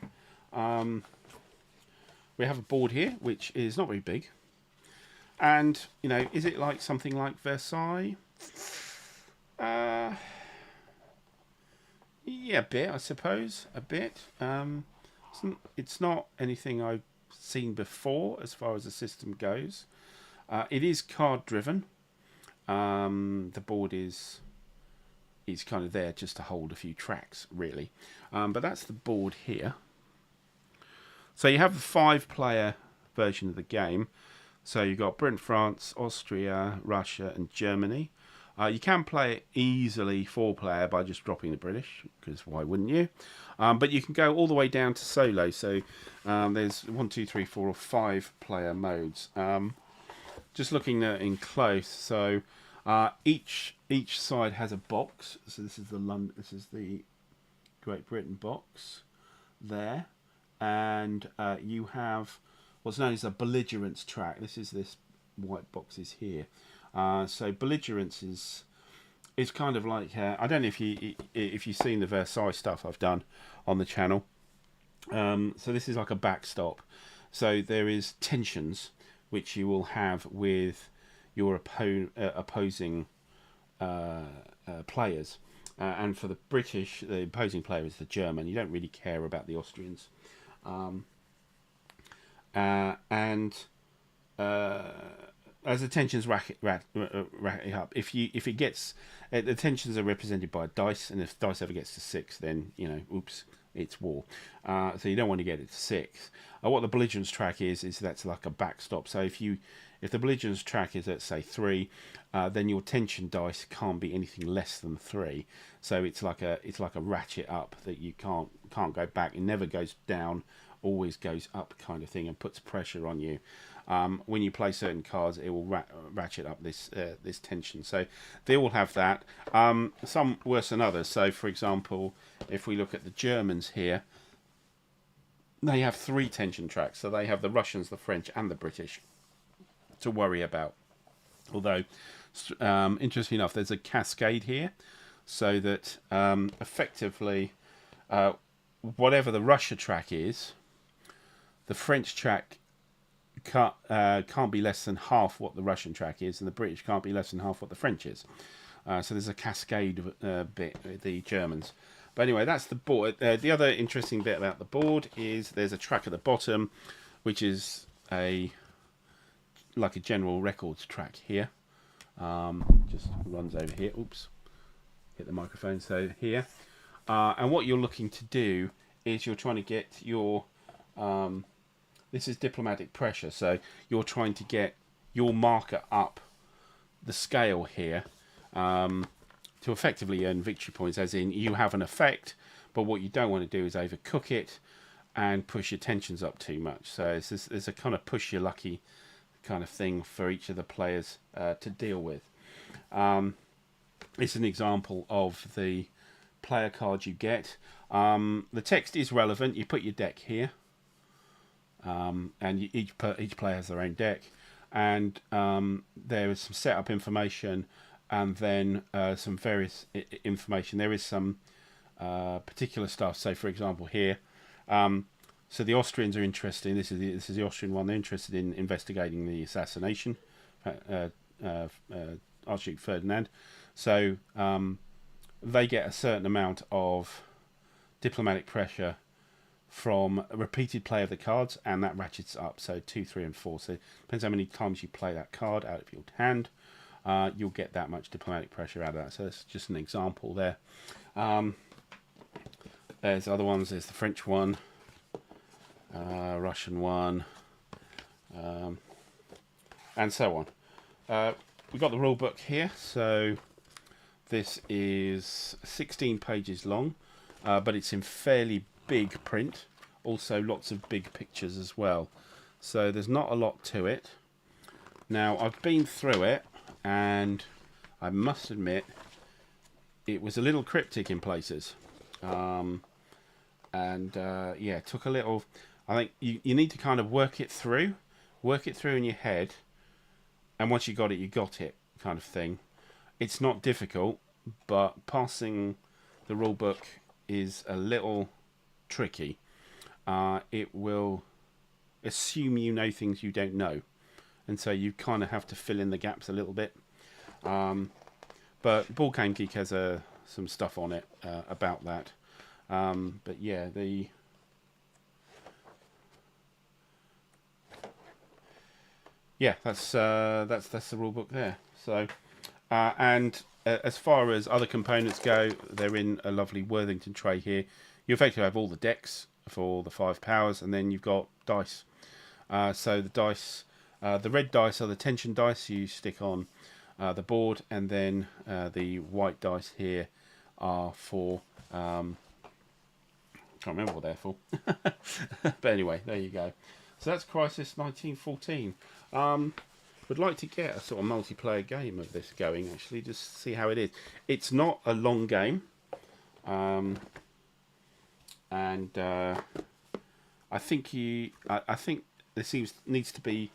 We have a board here, which is not very big. And, you know, is it like something like Versailles? Yeah, a bit, I suppose. A bit. It's not anything I've seen before as far as the system goes. It is card driven. The board is kind of there just to hold a few tracks, really. But that's the board here. So you have the 5-player version of the game. So you've got Britain, France, Austria, Russia, and Germany. You can play it easily 4-player by just dropping the British, because why wouldn't you? But you can go all the way down to solo. So there's 1, 2, 3, 4, or 5-player modes. Just looking at in close, so each side has a box. So this is the Great Britain box there, and you have what's known as a belligerence track. This white box is here. So belligerence is kind of like I don't know if you've seen the Versailles stuff I've done on the channel. So this is like a backstop. So there is tensions which you will have with your opposing players, and for the British, the opposing player is the German. You don't really care about the Austrians, and as the tensions rack up, if it gets, the tensions are represented by a dice, and if dice ever gets to 6, then oops, it's war. So you don't want to get it to 6. What the belligerence track is that's like a backstop. So if the belligerence track is, let's say, 3, then your tension dice can't be anything less than 3. So it's like a ratchet up that you can't go back. It never goes down, always goes up, kind of thing, and puts pressure on you. When you play certain cards, it will ratchet up this tension. So they all have that. Some worse than others. So, for example, if we look at the Germans here, they have 3 tension tracks. So they have the Russians, the French, and the British to worry about. Although, interestingly enough, there's a cascade here, so that effectively, whatever the Russia track is, the French track can't be less than half what the Russian track is, and the British can't be less than half what the French is. So there's a cascade bit with the Germans. But anyway, that's the board. The other interesting bit about the board is there's a track at the bottom, which is like a general records track here. Just runs over here. Oops, hit the microphone. So here, and what you're looking to do is you're trying to get your this is diplomatic pressure, so you're trying to get your marker up the scale here to effectively earn victory points, as in you have an effect, but what you don't want to do is overcook it and push your tensions up too much. So there's a kind of push your lucky kind of thing for each of the players to deal with. It's an example of the player card you get. The text is relevant. You put your deck here. And each player has their own deck, and there is some setup information, and then some various information. There is some particular stuff. So, for example, here, so the Austrians are interested. This is the Austrian one. They're interested in investigating the assassination, Archduke Ferdinand. So they get a certain amount of diplomatic pressure from a repeated play of the cards, and that ratchets up, so 2, 3, and 4. So it depends how many times you play that card out of your hand, you'll get that much diplomatic pressure out of that. So that's just an example there. There's other ones. There's the French one, Russian one, and so on. We've got the rule book here. So this is 16 pages long, but it's in fairly big print, also lots of big pictures as well, so there's not a lot to it. Now, I've been through it, and I must admit, it was a little cryptic in places. Yeah, it took a little... I think you need to kind of work it through in your head, and once you got it, kind of thing. It's not difficult, but passing the rule book is a little tricky. It will assume you know things you don't know, and so you kind of have to fill in the gaps a little bit. But Board Game Geek has some stuff on it about that. But yeah, that's the rule book there. So, and as far as other components go, they're in a lovely Worthington tray here. You effectively have all the decks for the 5 powers, and then you've got dice. So the dice, the red dice are the tension dice you stick on the board, and then the white dice here are for... can't remember what they're for. But anyway, there you go. So that's Crisis 1914. Would like to get a sort of multiplayer game of this going, actually, just to see how it is. It's not a long game. I think there needs to be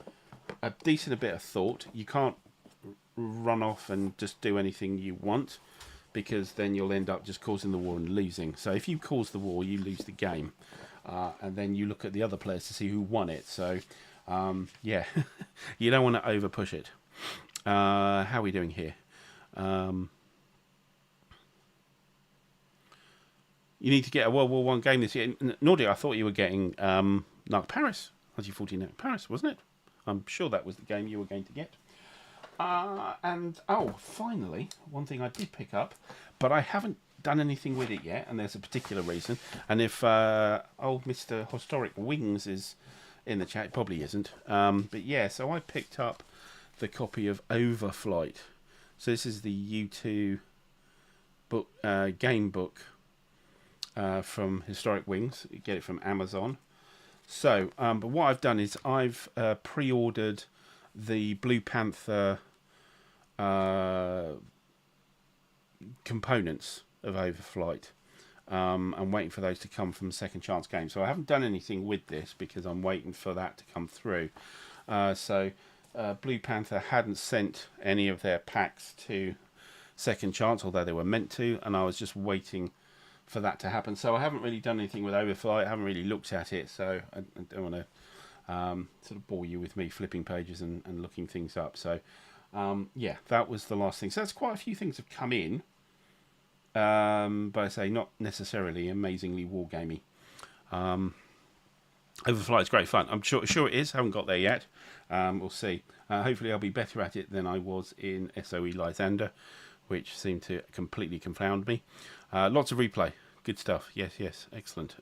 a decent bit of thought. You can't run off and just do anything you want, because then you'll end up just causing the war and losing. So if you cause the war, you lose the game, and then you look at the other players to see who won it. So yeah, you don't want to over push it. How are we doing here? You need to get a World War One game this year. Nordic, I thought you were getting Paris. 1914 Paris, wasn't it? I'm sure that was the game you were going to get. And finally, one thing I did pick up, but I haven't done anything with it yet, and there's a particular reason. And if old Mr. Historic Wings is in the chat, it probably isn't. But yeah, so I picked up the copy of Overflight. So this is the U2 book, game book from Historic Wings. You get it from Amazon. So, but what I've done is I've pre-ordered the Blue Panther components of Overflight. I'm waiting for those to come from Second Chance Games. So I haven't done anything with this because I'm waiting for that to come through. Blue Panther hadn't sent any of their packs to Second Chance, although they were meant to, and I was just waiting for that to happen. So I haven't really done anything with Overflight. I haven't really looked at it, so I don't want to sort of bore you with me flipping pages and looking things up. So yeah, that was the last thing. So that's quite a few things have come in, but I say not necessarily amazingly wargamey. Overflight is great fun. I'm sure it is. Haven't got there yet. We'll see. Hopefully I'll be better at it than I was in SOE Lysander, which seemed to completely confound me. Lots of replay. Good stuff. Yes. Excellent.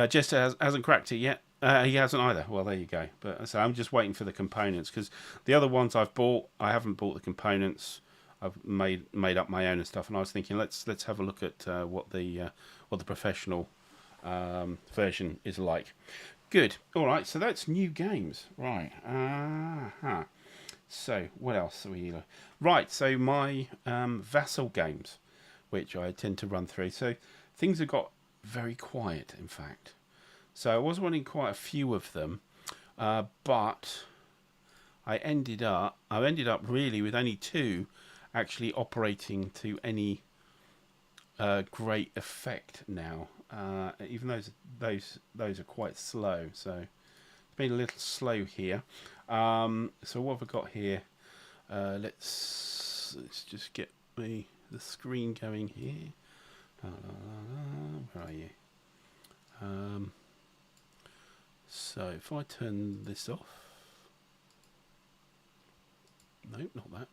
Jester hasn't cracked it yet. He hasn't either. Well, there you go. But so I'm just waiting for the components, because the other ones I've bought, I haven't bought the components. I've made up my own and stuff, and I was thinking let's have a look at what the professional version is like. Good. All right. So that's new games. Right. So what else are we? Right. So my Vassel games, which I tend to run through. So things have got very quiet, in fact. So I was running quite a few of them, but I ended up really with only 2 actually operating to any great effect now. Even those are quite slow, so it's been a little slow here. So what have I got here? Let's just get the screen going here. Where are you? So if I turn this off, nope, not that.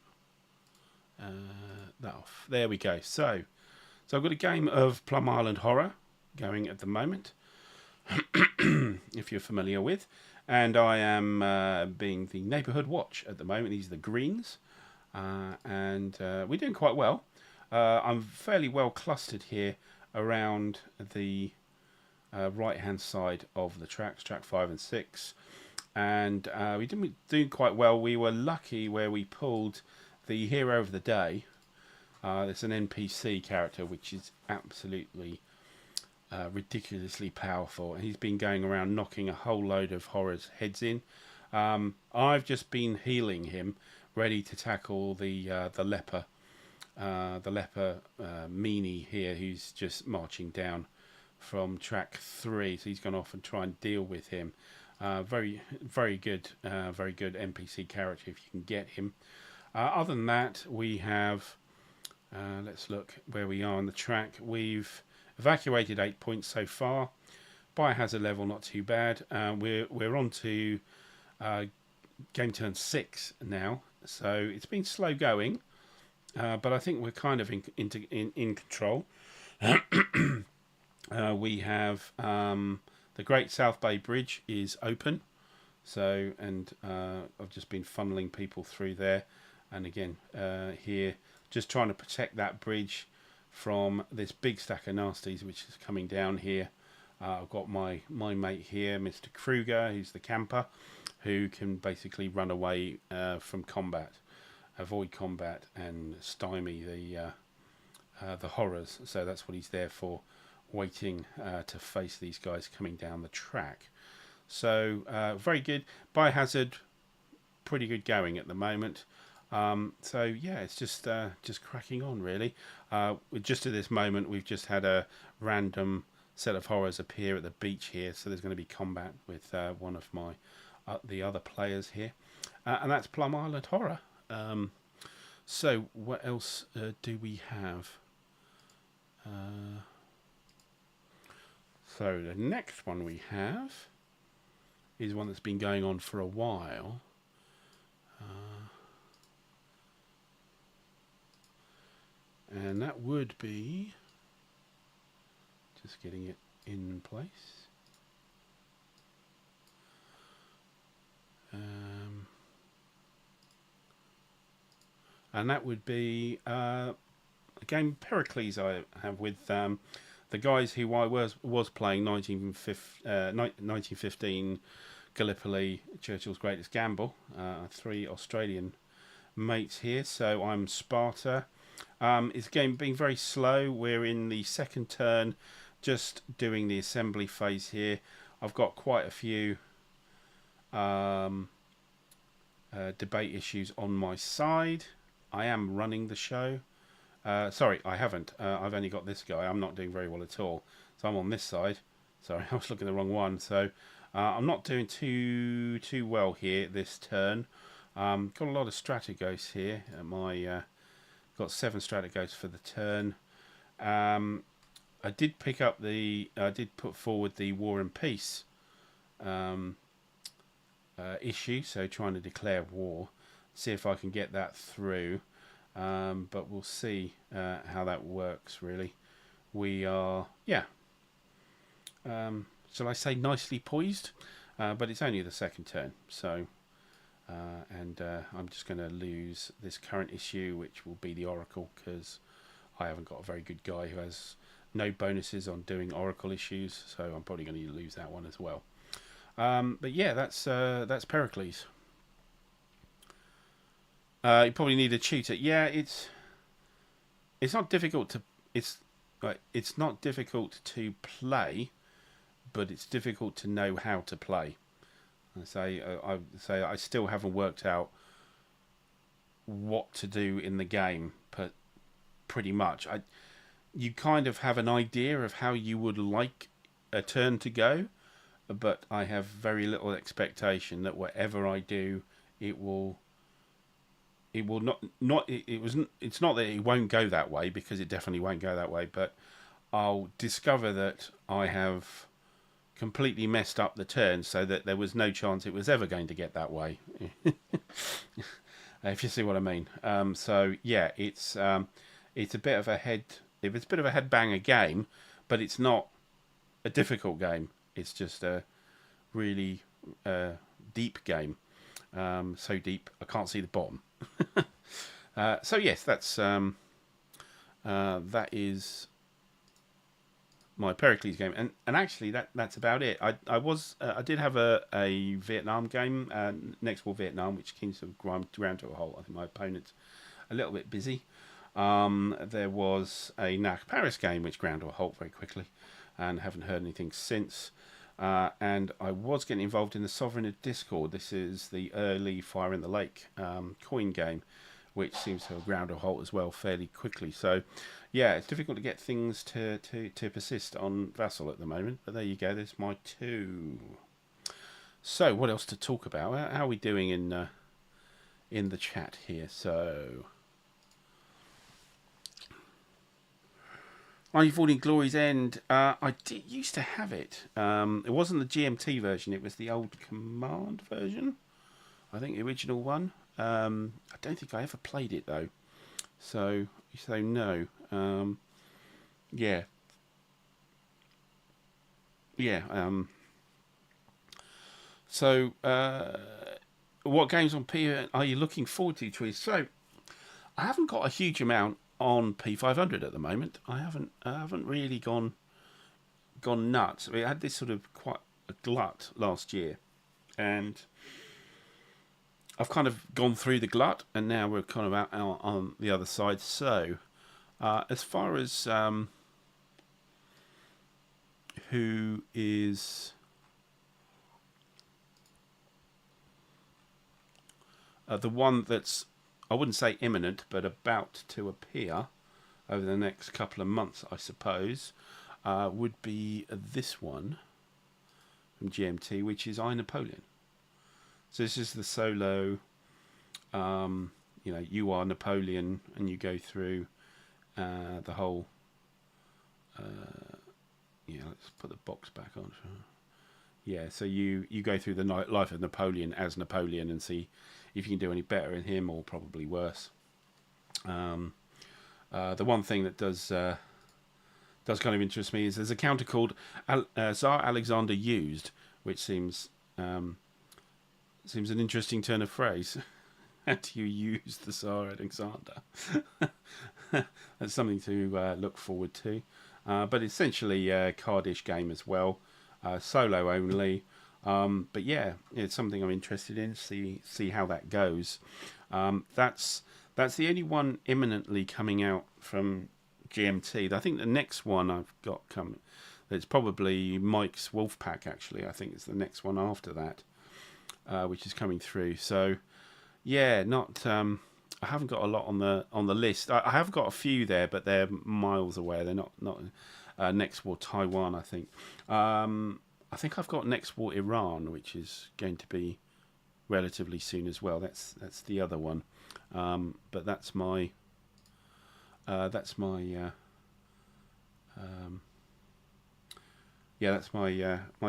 That off. There we go. So I've got a game of Plum Island Horror going at the moment, if you're familiar with, and I am being the neighbourhood watch at the moment. These are the greens, and we're doing quite well. I'm fairly well clustered here around the right hand side of the tracks, track 5 and 6, and we didn't do quite well. We were lucky where we pulled the hero of the day. It's an NPC character, which is absolutely ridiculously powerful, and he's been going around knocking a whole load of horrors' heads in. I've just been healing him, ready to tackle the leper, meanie here, who's just marching down from track 3. So he's gone off and try and deal with him. Very good NPC character if you can get him. Other than that, we have. Let's look where we are on the track. We've evacuated 8 points so far. Biohazard level not too bad. We're on to game turn 6 now, so it's been slow going, but I think we're kind of in control. We have the Great South Bay Bridge is open, so I've just been funneling people through there, and again here just trying to protect that bridge from this big stack of nasties which is coming down here. I've got my mate here, Mr. Kruger, who's the camper, who can basically run away from combat, avoid combat, and stymie the horrors. So that's what he's there for, waiting to face these guys coming down the track. So very good. Biohazard, pretty good going at the moment. So yeah, it's just cracking on really. Just at this moment, we've just had a random set of horrors appear at the beach here, so there's going to be combat with one of my the other players here, and that's Plum Island Horror. So what else do we have? So the next one we have is one that's been going on for a while. And that would be just getting it in place. And that would be a game Pericles I have with the guys who I was playing 1915 Gallipoli, Churchill's Greatest Gamble. 3 Australian mates here. So I'm Sparta. It's game being very slow. We're in the second turn, just doing the assembly phase here. I've got quite a few debate issues on my side. I am running the show. Sorry, I haven't. I've only got this guy. I'm not doing very well at all. So I'm on this side. Sorry, I was looking at the wrong one. So I'm not doing too well here this turn. Got a lot of strategos here. Got 7 strategos for the turn. I did pick up I did put forward the War and Peace issue, so trying to declare war, see if I can get that through, but we'll see how that works really. We are, shall I say nicely poised, but it's only the second turn, so I'm just going to lose this current issue, which will be the Oracle, because I haven't got a very good guy who has no bonuses on doing Oracle issues, so I'm probably going to lose that one as well. But yeah, that's Pericles. You probably need a tutor. Yeah, it's not difficult to it's not difficult to play, but it's difficult to know how to play. I still haven't worked out what to do in the game, but pretty much you kind of have an idea of how you would like a turn to go, but I have very little expectation that whatever I do, it's not that it won't go that way, because it definitely won't go that way, but I'll discover that I have completely messed up the turn, so that there was no chance it was ever going to get that way. If you see what I mean. So yeah, it's a bit of a headbanger game, but it's not a difficult game. It's just a really deep game. So deep I can't see the bottom. So yes, that is my Pericles game, and actually that's about it. I did have a Vietnam game, Next War Vietnam, which came to ground to a halt. I think my opponent's a little bit busy. There was a NAC Paris game which ground to a halt very quickly, and haven't heard anything since. And I was getting involved in the Sovereign of Discord. This is the early Fire in the Lake coin game, which seems to have ground to a halt as well fairly quickly. So, yeah, it's difficult to get things to persist on Vassel at the moment. But there you go. There's my two. So, what else to talk about? How are we doing in the chat here? So, Are You Falling Glory's End? I used to have it. It wasn't the GMT version. It was the old Command version. I think the original one. I don't think I ever played it though. So no. Yeah. So what games on P are you looking forward to, Tweezer? So I haven't got a huge amount on P500 at the moment. I haven't really gone nuts. I mean, I had this sort of quite a glut last year, and I've kind of gone through the glut, and now we're kind of out on the other side. So, as far as who is the one that's, I wouldn't say imminent, but about to appear over the next couple of months, I suppose, would be this one from GMT, which is I, Napoleon. So this is the solo, you are Napoleon, and you go through the whole, let's put the box back on. Yeah, so you go through the life of Napoleon as Napoleon and see if you can do any better in him or probably worse. The one thing that does kind of interest me is there's a counter called Tsar Alexander Used, which seems an interesting turn of phrase. How do you use the Tsar Alexander? That's something to look forward to. But essentially a cardish game as well, solo only. But yeah, it's something I'm interested in. See how that goes. That's the only one imminently coming out from GMT. I think the next one I've got coming, it's probably Mike's Wolfpack. Actually, I think it's the next one after that, which is coming through. So yeah, I haven't got a lot on the list. I have got a few there, but they're miles away. They're not Next War Taiwan, I think. I think I've got Next War Iran, which is going to be relatively soon as well. That's the other one. But that's my my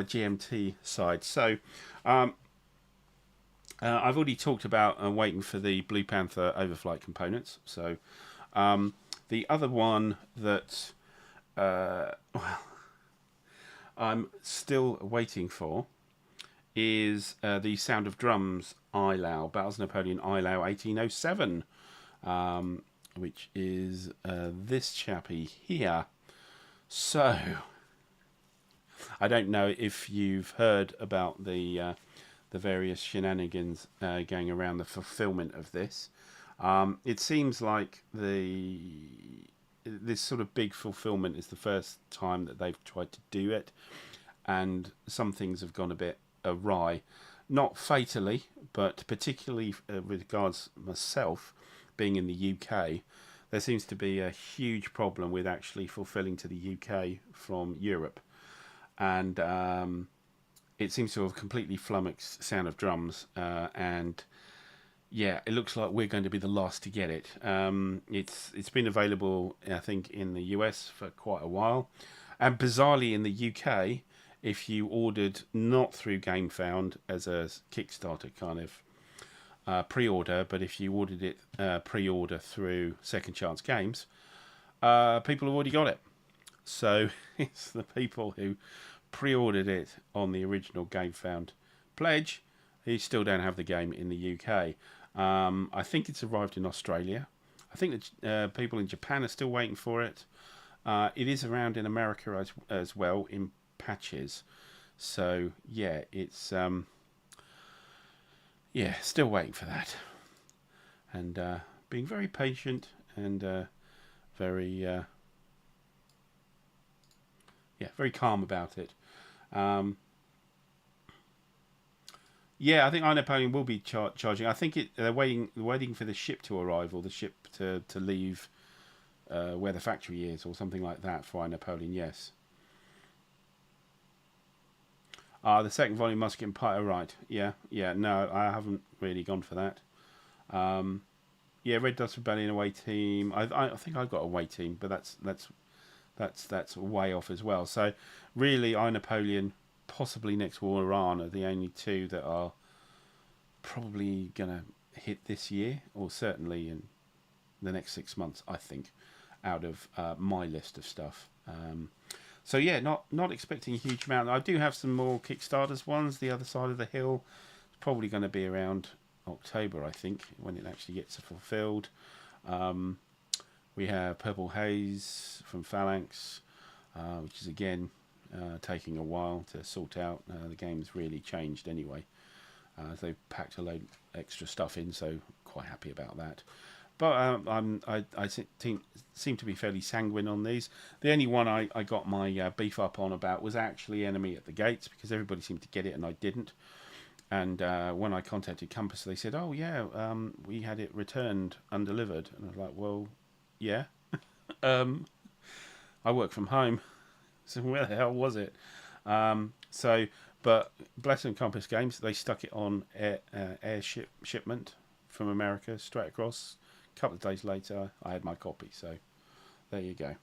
GMT side. So I've already talked about waiting for the Blue Panther Overflight components. So the other one that I'm still waiting for is the Sound of Drums ILAO, Battles Napoleon ILAO 1807, which is this chappy here. So I don't know if you've heard about the various shenanigans going around the fulfillment of this. It seems like this sort of big fulfillment is the first time that they've tried to do it, and some things have gone a bit awry. Not fatally, but particularly with regards myself being in the UK, there seems to be a huge problem with actually fulfilling to the UK from Europe. And it seems to have completely flummoxed Sound of Drums, and yeah, it looks like we're going to be the last to get it. It's been available, I think, in the US for quite a while, and bizarrely in the UK, if you ordered not through GameFound as a Kickstarter kind of pre-order, but if you ordered it pre-order through Second Chance Games, people have already got it. So it's the people who pre-ordered it on the original GameFound pledge who still don't have the game in the UK. I think it's arrived in Australia. I think that people in Japan are still waiting for it. It is around in America as well in patches. So yeah, it's still waiting for that, and being very patient and very very calm about it. Yeah, I think Napoleon will be charging. I think they're waiting for the ship to arrive, or the ship to leave where the factory is, or something like that for Napoleon. Yes. The second volume must get part right. Yeah. No, I haven't really gone for that. Yeah, Red Dust Rebellion away team. I think I've got a away team, but that's way off as well. So really, Napoleon, possibly Next War Iran are the only two that are probably gonna hit this year, or certainly in the next 6 months, I think, out of my list of stuff. So yeah, not expecting a huge amount. I do have some more Kickstarters ones. The Other Side of the Hill is probably going to be around October, I think, when it actually gets fulfilled. We have Purple Haze from Phalanx, which is again taking a while to sort out. The game's really changed anyway. They've packed a load extra stuff in, so quite happy about that. But I seem to be fairly sanguine on these. The only one I got my beef up on about was actually Enemy at the Gates, because everybody seemed to get it and I didn't. And when I contacted Compass, they said, "Oh yeah, we had it returned undelivered." And I was like, "Well, yeah, I work from home, so where the hell was it?" But Blessing Compass Games, they stuck it on shipment from America straight across. A couple of days later, I had my copy. So there you go,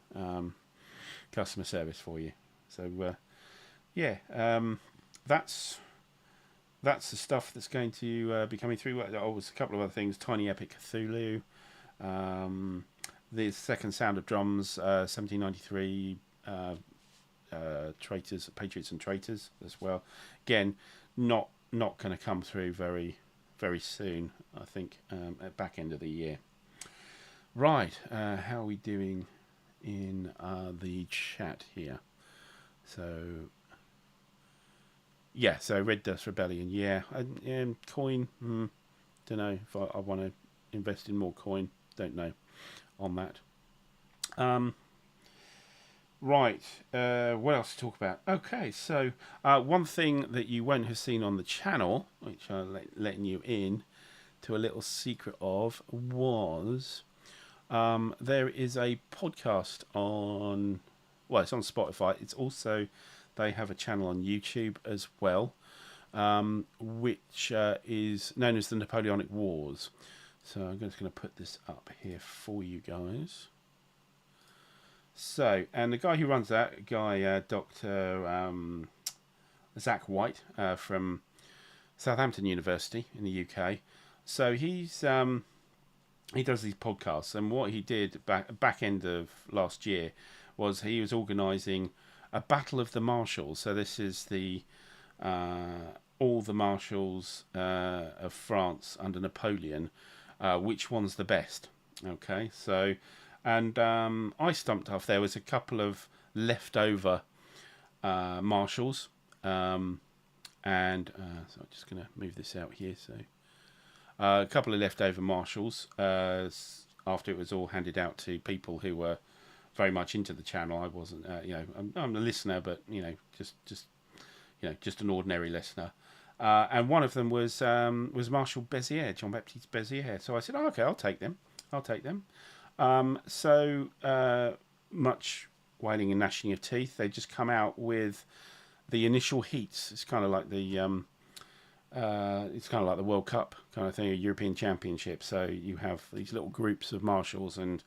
customer service for you. So that's the stuff that's going to be coming through. Oh, there's a couple of other things. Tiny Epic Cthulhu, the Second Sound of Drums, 1793. Traitors, Patriots and Traitors as well. Again, not going to come through very soon, I think, at back end of the year. Right, how are we doing in the chat here? So Red Dust Rebellion, coin, don't know if I want to invest in more coin, don't know on that. Right, what else to talk about? Okay, so one thing that you won't have seen on the channel, which I'm letting you in to a little secret of, was there is a podcast on, well, it's on Spotify. It's also, they have a channel on YouTube as well, which is known as the Napoleonic Wars. So I'm just going to put this up here for you guys. So, and the guy who runs that, Dr. Zach White from Southampton University in the UK. So he does these podcasts, and what he did back end of last year was he was organising a battle of the marshals. So this is the all the marshals of France under Napoleon. Which one's the best? Okay, so. And I stumped off. There was a couple of leftover marshals, so I'm just going to move this out here. So a couple of leftover marshals after it was all handed out to people who were very much into the channel. I wasn't, I'm a listener, but just an ordinary listener. And one of them was Marshal Bezier, Jean-Baptiste Bezier. So I said, "Oh, okay, I'll take them. Much wailing and gnashing of teeth, they just come out with the initial heats. It's kind of like the World Cup kind of thing, a European Championship. So you have these little groups of marshals, and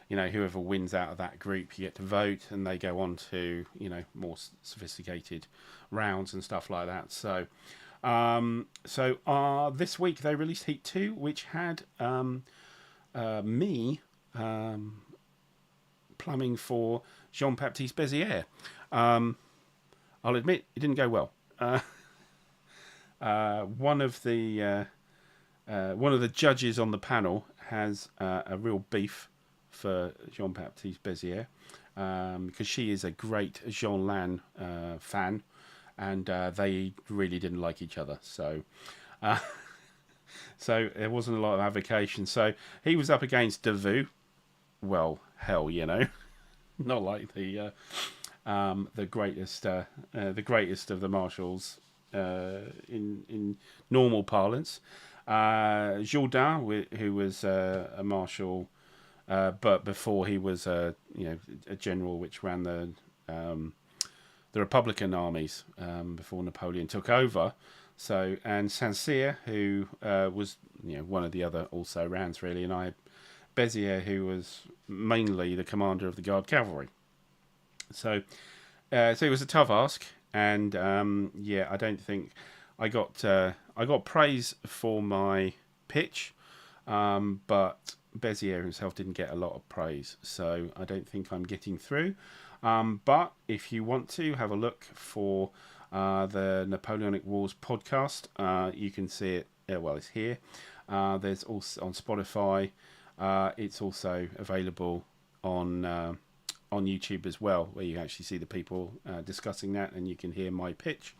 whoever wins out of that group, you get to vote, and they go on to more sophisticated rounds and stuff like that. So this week they released Heat 2, which had me plumbing for Jean-Baptiste Bezier. I'll admit it didn't go well. One of the judges on the panel has a real beef for Jean-Baptiste Béziers, because she is a great Jean Lan fan, and they really didn't like each other. So so there wasn't a lot of avocation. So he was up against Davout. Well, hell, not like the greatest of the marshals in normal parlance. Jourdain, who was a marshal, but before he was a general which ran the Republican armies before Napoleon took over. So, and Saint-Cyr, who was one of the other also rans really, and I had Béziers, who was mainly the commander of the Guard Cavalry. So it was a tough ask, and I don't think I got praise for my pitch, but Béziers himself didn't get a lot of praise, so I don't think I'm getting through. But if you want to have a look for the Napoleonic Wars podcast, you can see it. Well, it's here. There's also on Spotify. It's also available on YouTube as well, where you actually see the people discussing that, and you can hear my pitch,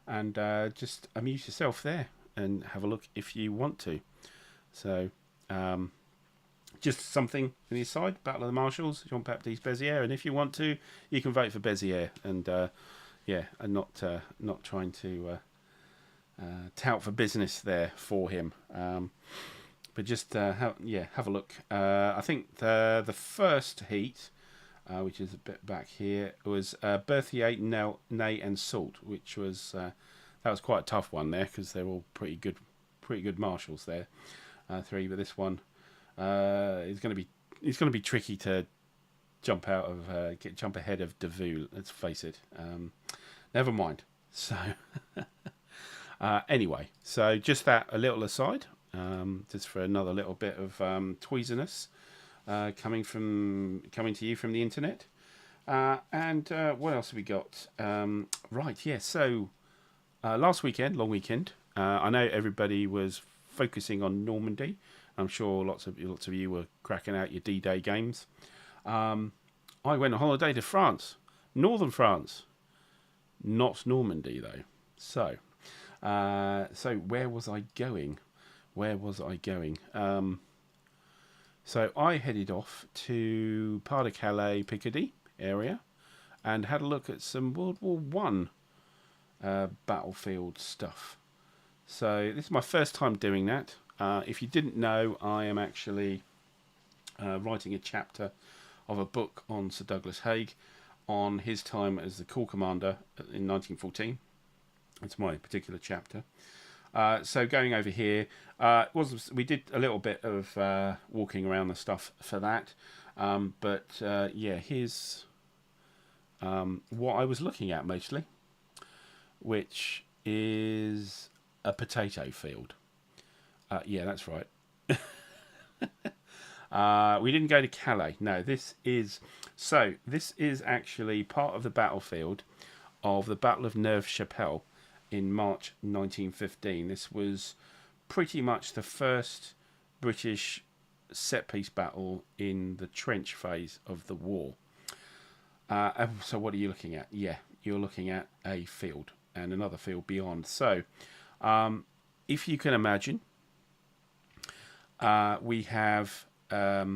and just amuse yourself there and have a look if you want to. So just something on the side, Battle of the Marshals, Jean-Baptiste Béziers, and if you want to, you can vote for Béziers, and and not trying to tout for business there for him, but just have a look. I think the first heat, which is a bit back here, was Berthier, Ney and Salt, which was that was quite a tough one there, because they're all pretty good marshals there, three. But this one is going to be tricky to jump ahead of Davout. Let's face it. Never mind. So anyway, so just that a little aside, just for another little bit of tweezerness. Coming to you from the internet, and what else have we got? Right, yeah. So last weekend, long weekend. I know everybody was focusing on Normandy. I'm sure lots of you were cracking out your D-Day games. I went on holiday to France, northern France, not Normandy though. So where was I going? So I headed off to Pas-de-Calais, Picardy area, and had a look at some World War One battlefield stuff. So this is my first time doing that. If you didn't know, I am actually writing a chapter of a book on Sir Douglas Haig, on his time as the Corps Commander in 1914. It's my particular chapter. So going over here, we did a little bit of walking around the stuff for that, but here's what I was looking at mostly, which is a potato field. Yeah, that's right. We didn't go to Calais. No, this is actually part of the battlefield of the Battle of Neuve-Chapelle in March 1915. This was pretty much the first British set-piece battle in the trench phase of the war. So what are you looking at? Yeah, you're looking at a field and another field beyond. So if you can imagine, we have that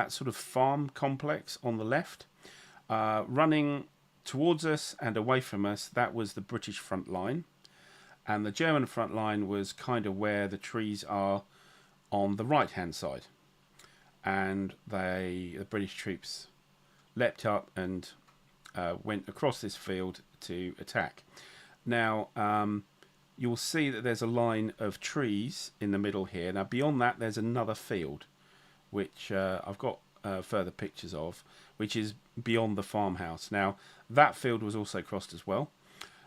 sort of farm complex on the left, running towards us and away from us. That was the British front line, and the German front line was kind of where the trees are on the right hand side, and the British troops leapt up and went across this field to attack. Now you'll see that there's a line of trees in the middle here. Now beyond that there's another field, which I've got further pictures of, which is beyond the farmhouse. Now that field was also crossed as well.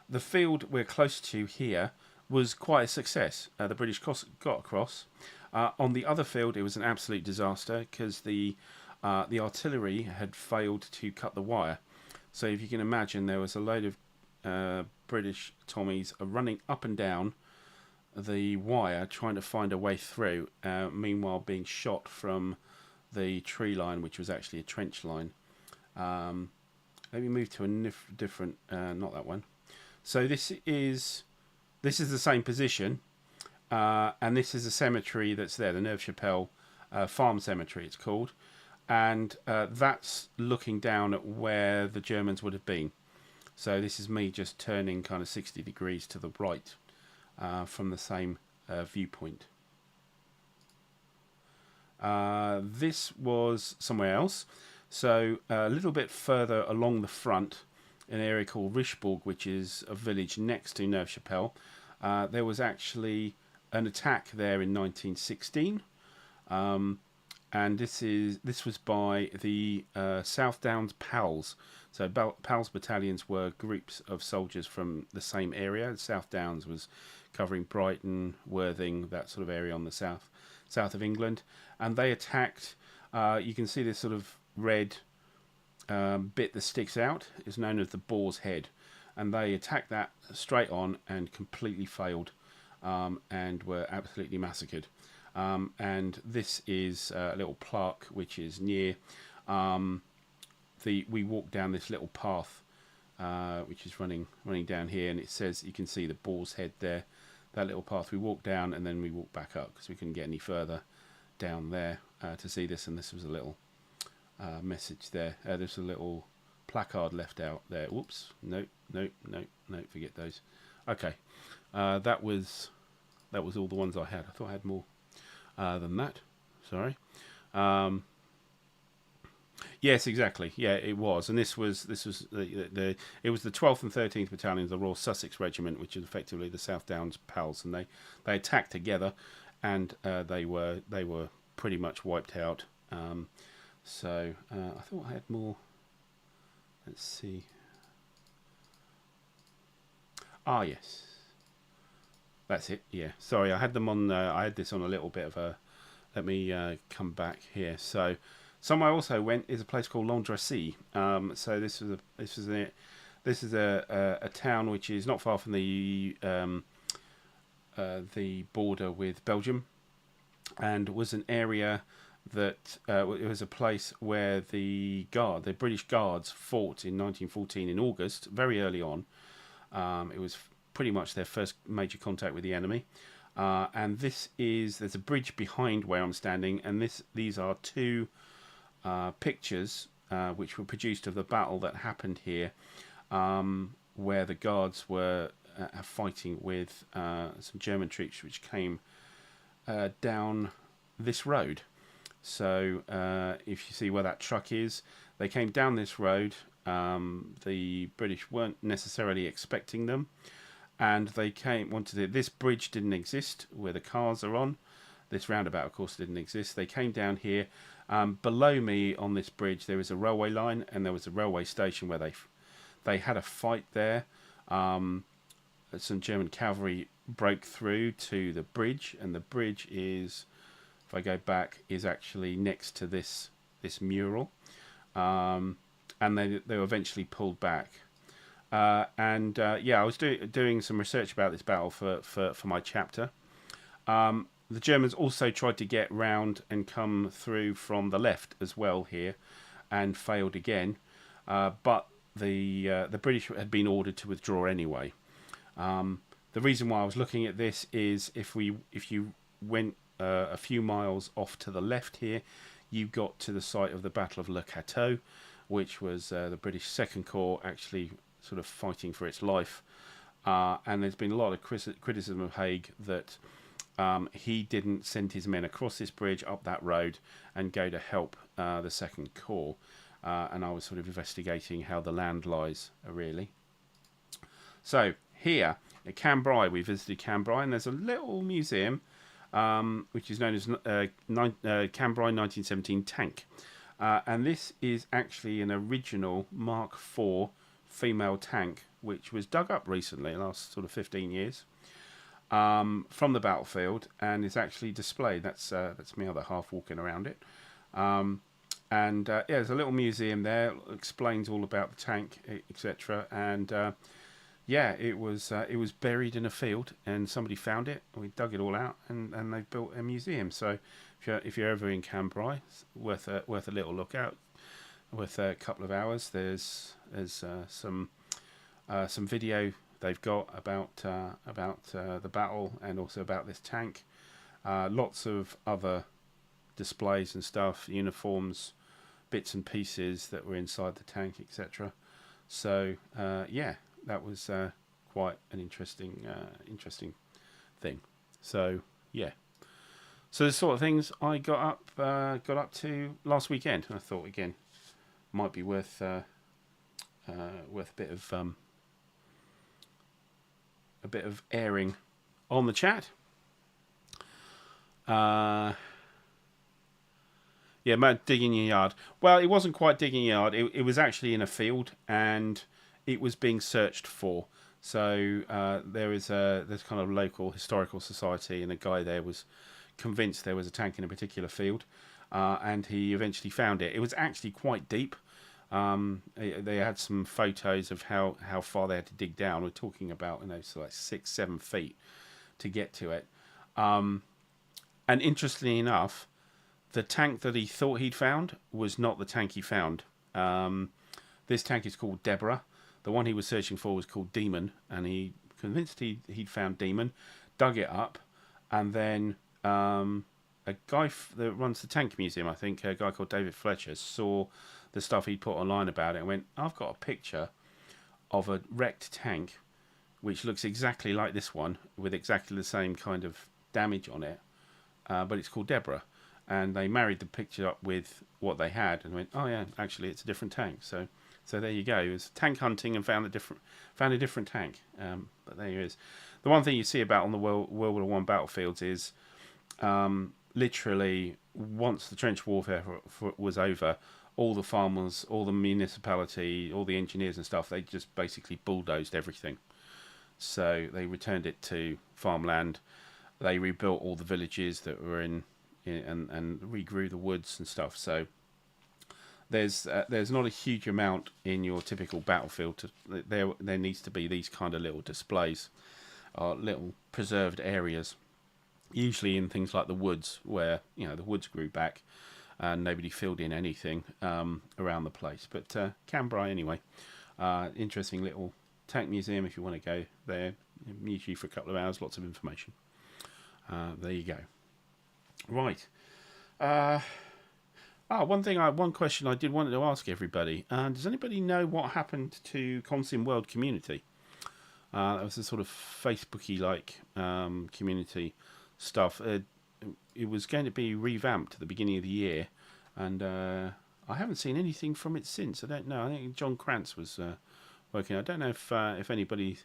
The field we're close to here was quite a success. The British got across. On the other field it was an absolute disaster, because the artillery had failed to cut the wire. So if you can imagine, there was a load of British Tommies running up and down the wire trying to find a way through, meanwhile being shot from the tree line, which was actually a trench line. Let me move to a different, not that one. So this is the same position, and this is a cemetery that's there, the Neuve Chapelle Farm Cemetery, it's called, and that's looking down at where the Germans would have been. So this is me just turning kind of 60 degrees to the right from the same viewpoint. This was somewhere else. So a little bit further along the front, an area called Richebourg, which is a village next to Neuve Chapelle. There was actually an attack there in 1916, and this was by the South Downs Pals. So Pals battalions were groups of soldiers from the same area. South Downs was covering Brighton, Worthing, that sort of area on the south of England, and they attacked. You can see this sort of red bit that sticks out is known as the boar's head, and they attacked that straight on and completely failed, and were absolutely massacred. And this is a little plaque which is near. We walked down this little path which is running down here, and it says, you can see the boar's head there, that little path. We walked down and then we walked back up because we couldn't get any further down there to see this, and this was a little message there. There's a little placard left out there. Whoops, no, forget those. Okay, that was all the ones I had. I thought I had more than that. Sorry. Yes, exactly. Yeah, it was, and this was it was the 12th and 13th Battalions of the Royal Sussex Regiment, which is effectively the South Downs Pals, and they attacked together, and they were pretty much wiped out. So I thought I had more. Let's see. Ah, yes, that's it. Yeah, sorry, I had them on. I had this on a little bit of a. Let me come back here. So somewhere I also went is a place called Landrecy. So this is a town which is not far from the border with Belgium, and was an area that it was a place where the British Guards fought in 1914 in August, very early on. It was pretty much their first major contact with the enemy. And there's a bridge behind where I'm standing, and these are two pictures which were produced of the battle that happened here, where the Guards were fighting with some German troops which came down this road. So if you see where that truck is, they came down this road. The British weren't necessarily expecting them, and they this bridge didn't exist where the cars are on. This roundabout, of course, didn't exist. They came down here. Below me on this bridge there was a railway line, and there was a railway station where they had a fight there. Some German cavalry broke through to the bridge, and the bridge is, if I go back, is actually next to this mural, and they were eventually pulled back. Yeah, I was doing some research about this battle for my chapter. The Germans also tried to get round and come through from the left as well here, and failed again. But the British had been ordered to withdraw anyway. The reason why I was looking at this is if you went a few miles off to the left here, you got to the site of the Battle of Le Cateau, which was the British Second Corps actually sort of fighting for its life. And there's been a lot of criticism of Haig that he didn't send his men across this bridge up that road and go to help the Second Corps. And I was sort of investigating how the land lies, really. So here at Cambrai, we visited Cambrai, and there's a little museum which is known as Cambrai 1917 tank. And this is actually an original Mark IV female tank, which was dug up recently, last sort of 15 years, from the battlefield, and is actually displayed. That's my other half walking around it. Yeah, there's a little museum there, explains all about the tank, etc. And yeah, it was buried in a field, and somebody found it. And we dug it all out, and they built a museum. So if you're ever in Cambrai, it's worth a little look out. Worth a couple of hours. There's some video they've got about the battle, and also about this tank. Lots of other displays and stuff, uniforms, bits and pieces that were inside the tank, etc. So yeah, that was quite an interesting thing. So yeah, so the sort of things I got up to last weekend, and I thought again might be worth a bit of airing on the chat. Yeah, about digging your yard. Well, it wasn't quite digging a yard. It was actually in a field, and it was being searched for. So there's kind of local historical society, and a guy there was convinced there was a tank in a particular field, and he eventually found it. It was actually quite deep. They had some photos of how far they had to dig down. We're talking about so like 6-7 feet to get to it. And interestingly enough, the tank that he thought he'd found was not the tank he found. This tank is called Deborah. The one he was searching for was called Demon, and he convinced he'd found Demon, dug it up, and then a guy that runs the tank museum, I think, a guy called David Fletcher, saw the stuff he'd put online about it and went, I've got a picture of a wrecked tank which looks exactly like this one, with exactly the same kind of damage on it, but it's called Deborah. And they married the picture up with what they had and went, oh yeah, actually it's a different tank. So there you go. It was tank hunting and found a different tank. But there it is. The one thing you see about on the World War One battlefields is literally once the trench warfare was over, all the farmers, all the municipality, all the engineers and stuff, they just basically bulldozed everything. So they returned it to farmland. They rebuilt all the villages that were in and regrew the woods and stuff. So there's not a huge amount in your typical battlefield. There needs to be these kind of little displays, little preserved areas, usually in things like the woods, where the woods grew back and nobody filled in anything around the place. But Cambrai anyway, interesting little tank museum if you want to go there. Usually for a couple of hours, lots of information. There you go. Right. One question I did want to ask everybody. Does anybody know what happened to Consim World Community? That was a sort of Facebooky like community stuff. It was going to be revamped at the beginning of the year, and I haven't seen anything from it since. I don't know. I think John Krantz was working. I don't know if anybody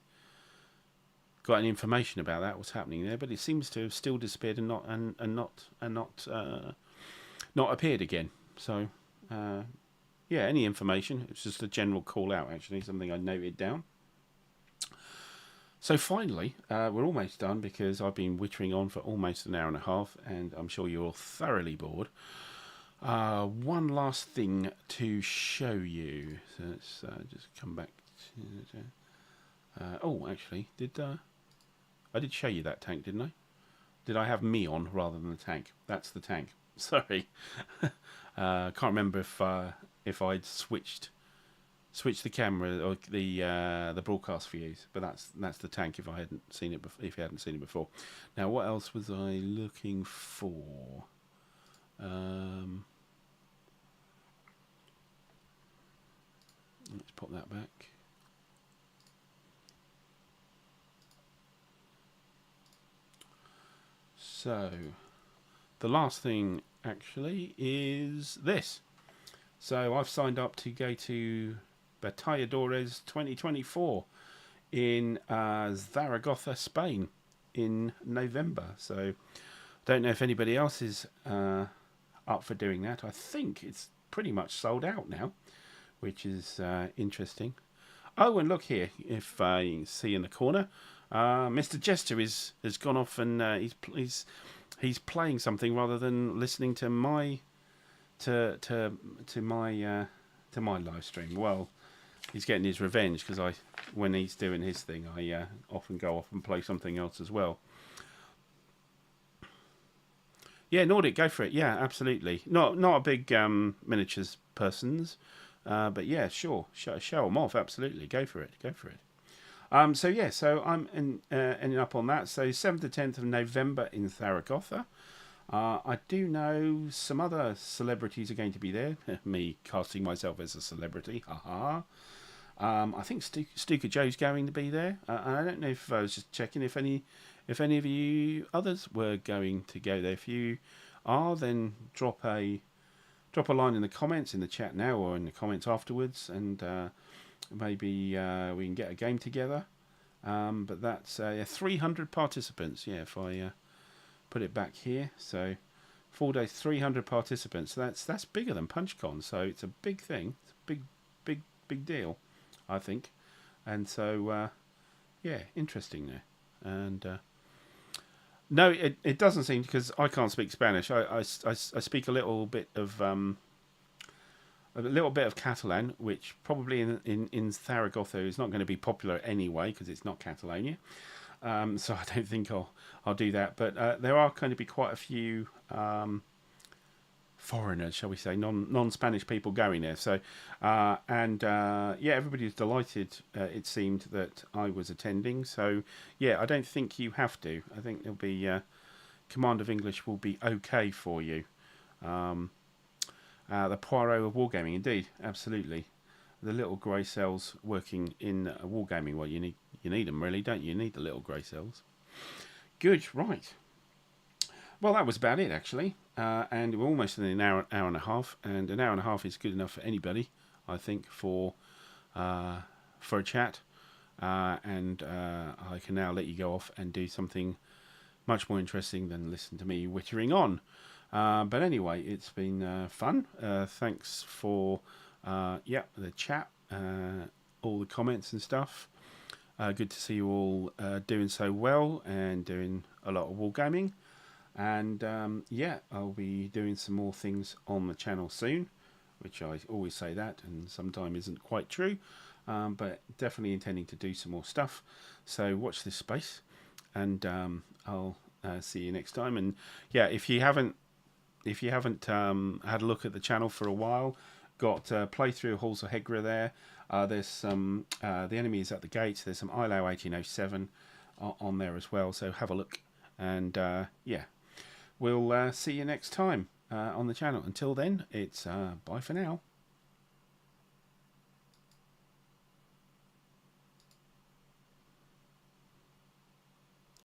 got any information about that, what's happening there, but it seems to have still disappeared and not appeared again. So yeah, any information? It's just a general call out, actually, something I noted down. So finally, we're almost done because I've been wittering on for almost an hour and a half, and I'm sure you're all thoroughly bored. One last thing to show you. So let's just come back to... oh, actually, I did show you that tank, didn't I? Did I have me on rather than the tank? That's the tank. Sorry. Can't remember if I'd switched the camera or the broadcast views, but that's the tank. If I hadn't seen it, if you hadn't seen it before. Now, what else was I looking for? Let's pop that back. So, the last thing actually is this. So I've signed up to go to Batalladores 2024 in Zaragoza, Spain in November. So I don't know if anybody else is up for doing that. I think it's pretty much sold out now, which is interesting. Oh, and look here, if you can see in the corner, Mr. Jester has gone off and he's playing something rather than listening to my my live stream. Well, he's getting his revenge, because when he's doing his thing, I often go off and play something else as well. Yeah, Nordic, go for it. Yeah, absolutely. Not a big miniatures persons, but yeah, sure, show them off. Absolutely, go for it. Go for it. So yeah, so I'm ending up on that. So 7th to 10th of November in Zaragoza. I do know some other celebrities are going to be there. Me casting myself as a celebrity. Haha. I think Stuka Joe's going to be there. And I don't know if I was just checking if any of you others were going to go there. If you are, then drop a line in the comments, in the chat now, or in the comments afterwards, and maybe we can get a game together. But that's 300 participants. Yeah, if I put it back here, so 4 days, 300 participants. So that's bigger than PunchCon. So it's a big thing. It's a big deal, I think. And so yeah, interesting there. And no, it doesn't seem, because I can't speak Spanish. I speak a little bit of Catalan, which probably in Zaragoza is not going to be popular anyway, because it's not Catalonia. So I don't think I'll do that. But there are going to be quite a few foreigners, shall we say, non-Spanish people going there. So yeah, everybody was delighted. It seemed that I was attending. So yeah, I don't think you have to. I think there'll be Command of English will be okay for you. The Poirot of Wargaming, indeed, absolutely. The little grey cells working in Wargaming. Well, you need them, really, don't you? You need the little grey cells. Good, right. Well, that was about it, actually. And we're almost in an hour and a half. And an hour and a half is good enough for anybody, I think, for a chat. And I can now let you go off and do something much more interesting than listen to me wittering on. But anyway, it's been fun. Thanks for the chat, all the comments and stuff. Good to see you all doing so well and doing a lot of wargaming. And yeah, I'll be doing some more things on the channel soon, which I always say that and sometimes isn't quite true, but definitely intending to do some more stuff. So watch this space, and I'll see you next time. And yeah, if you haven't had a look at the channel for a while, got playthrough Halls of Hegra there. There's some the enemy is at the gates. There's some ILO 1807 on there as well. So have a look, and yeah, we'll see you next time on the channel. Until then, it's bye for now.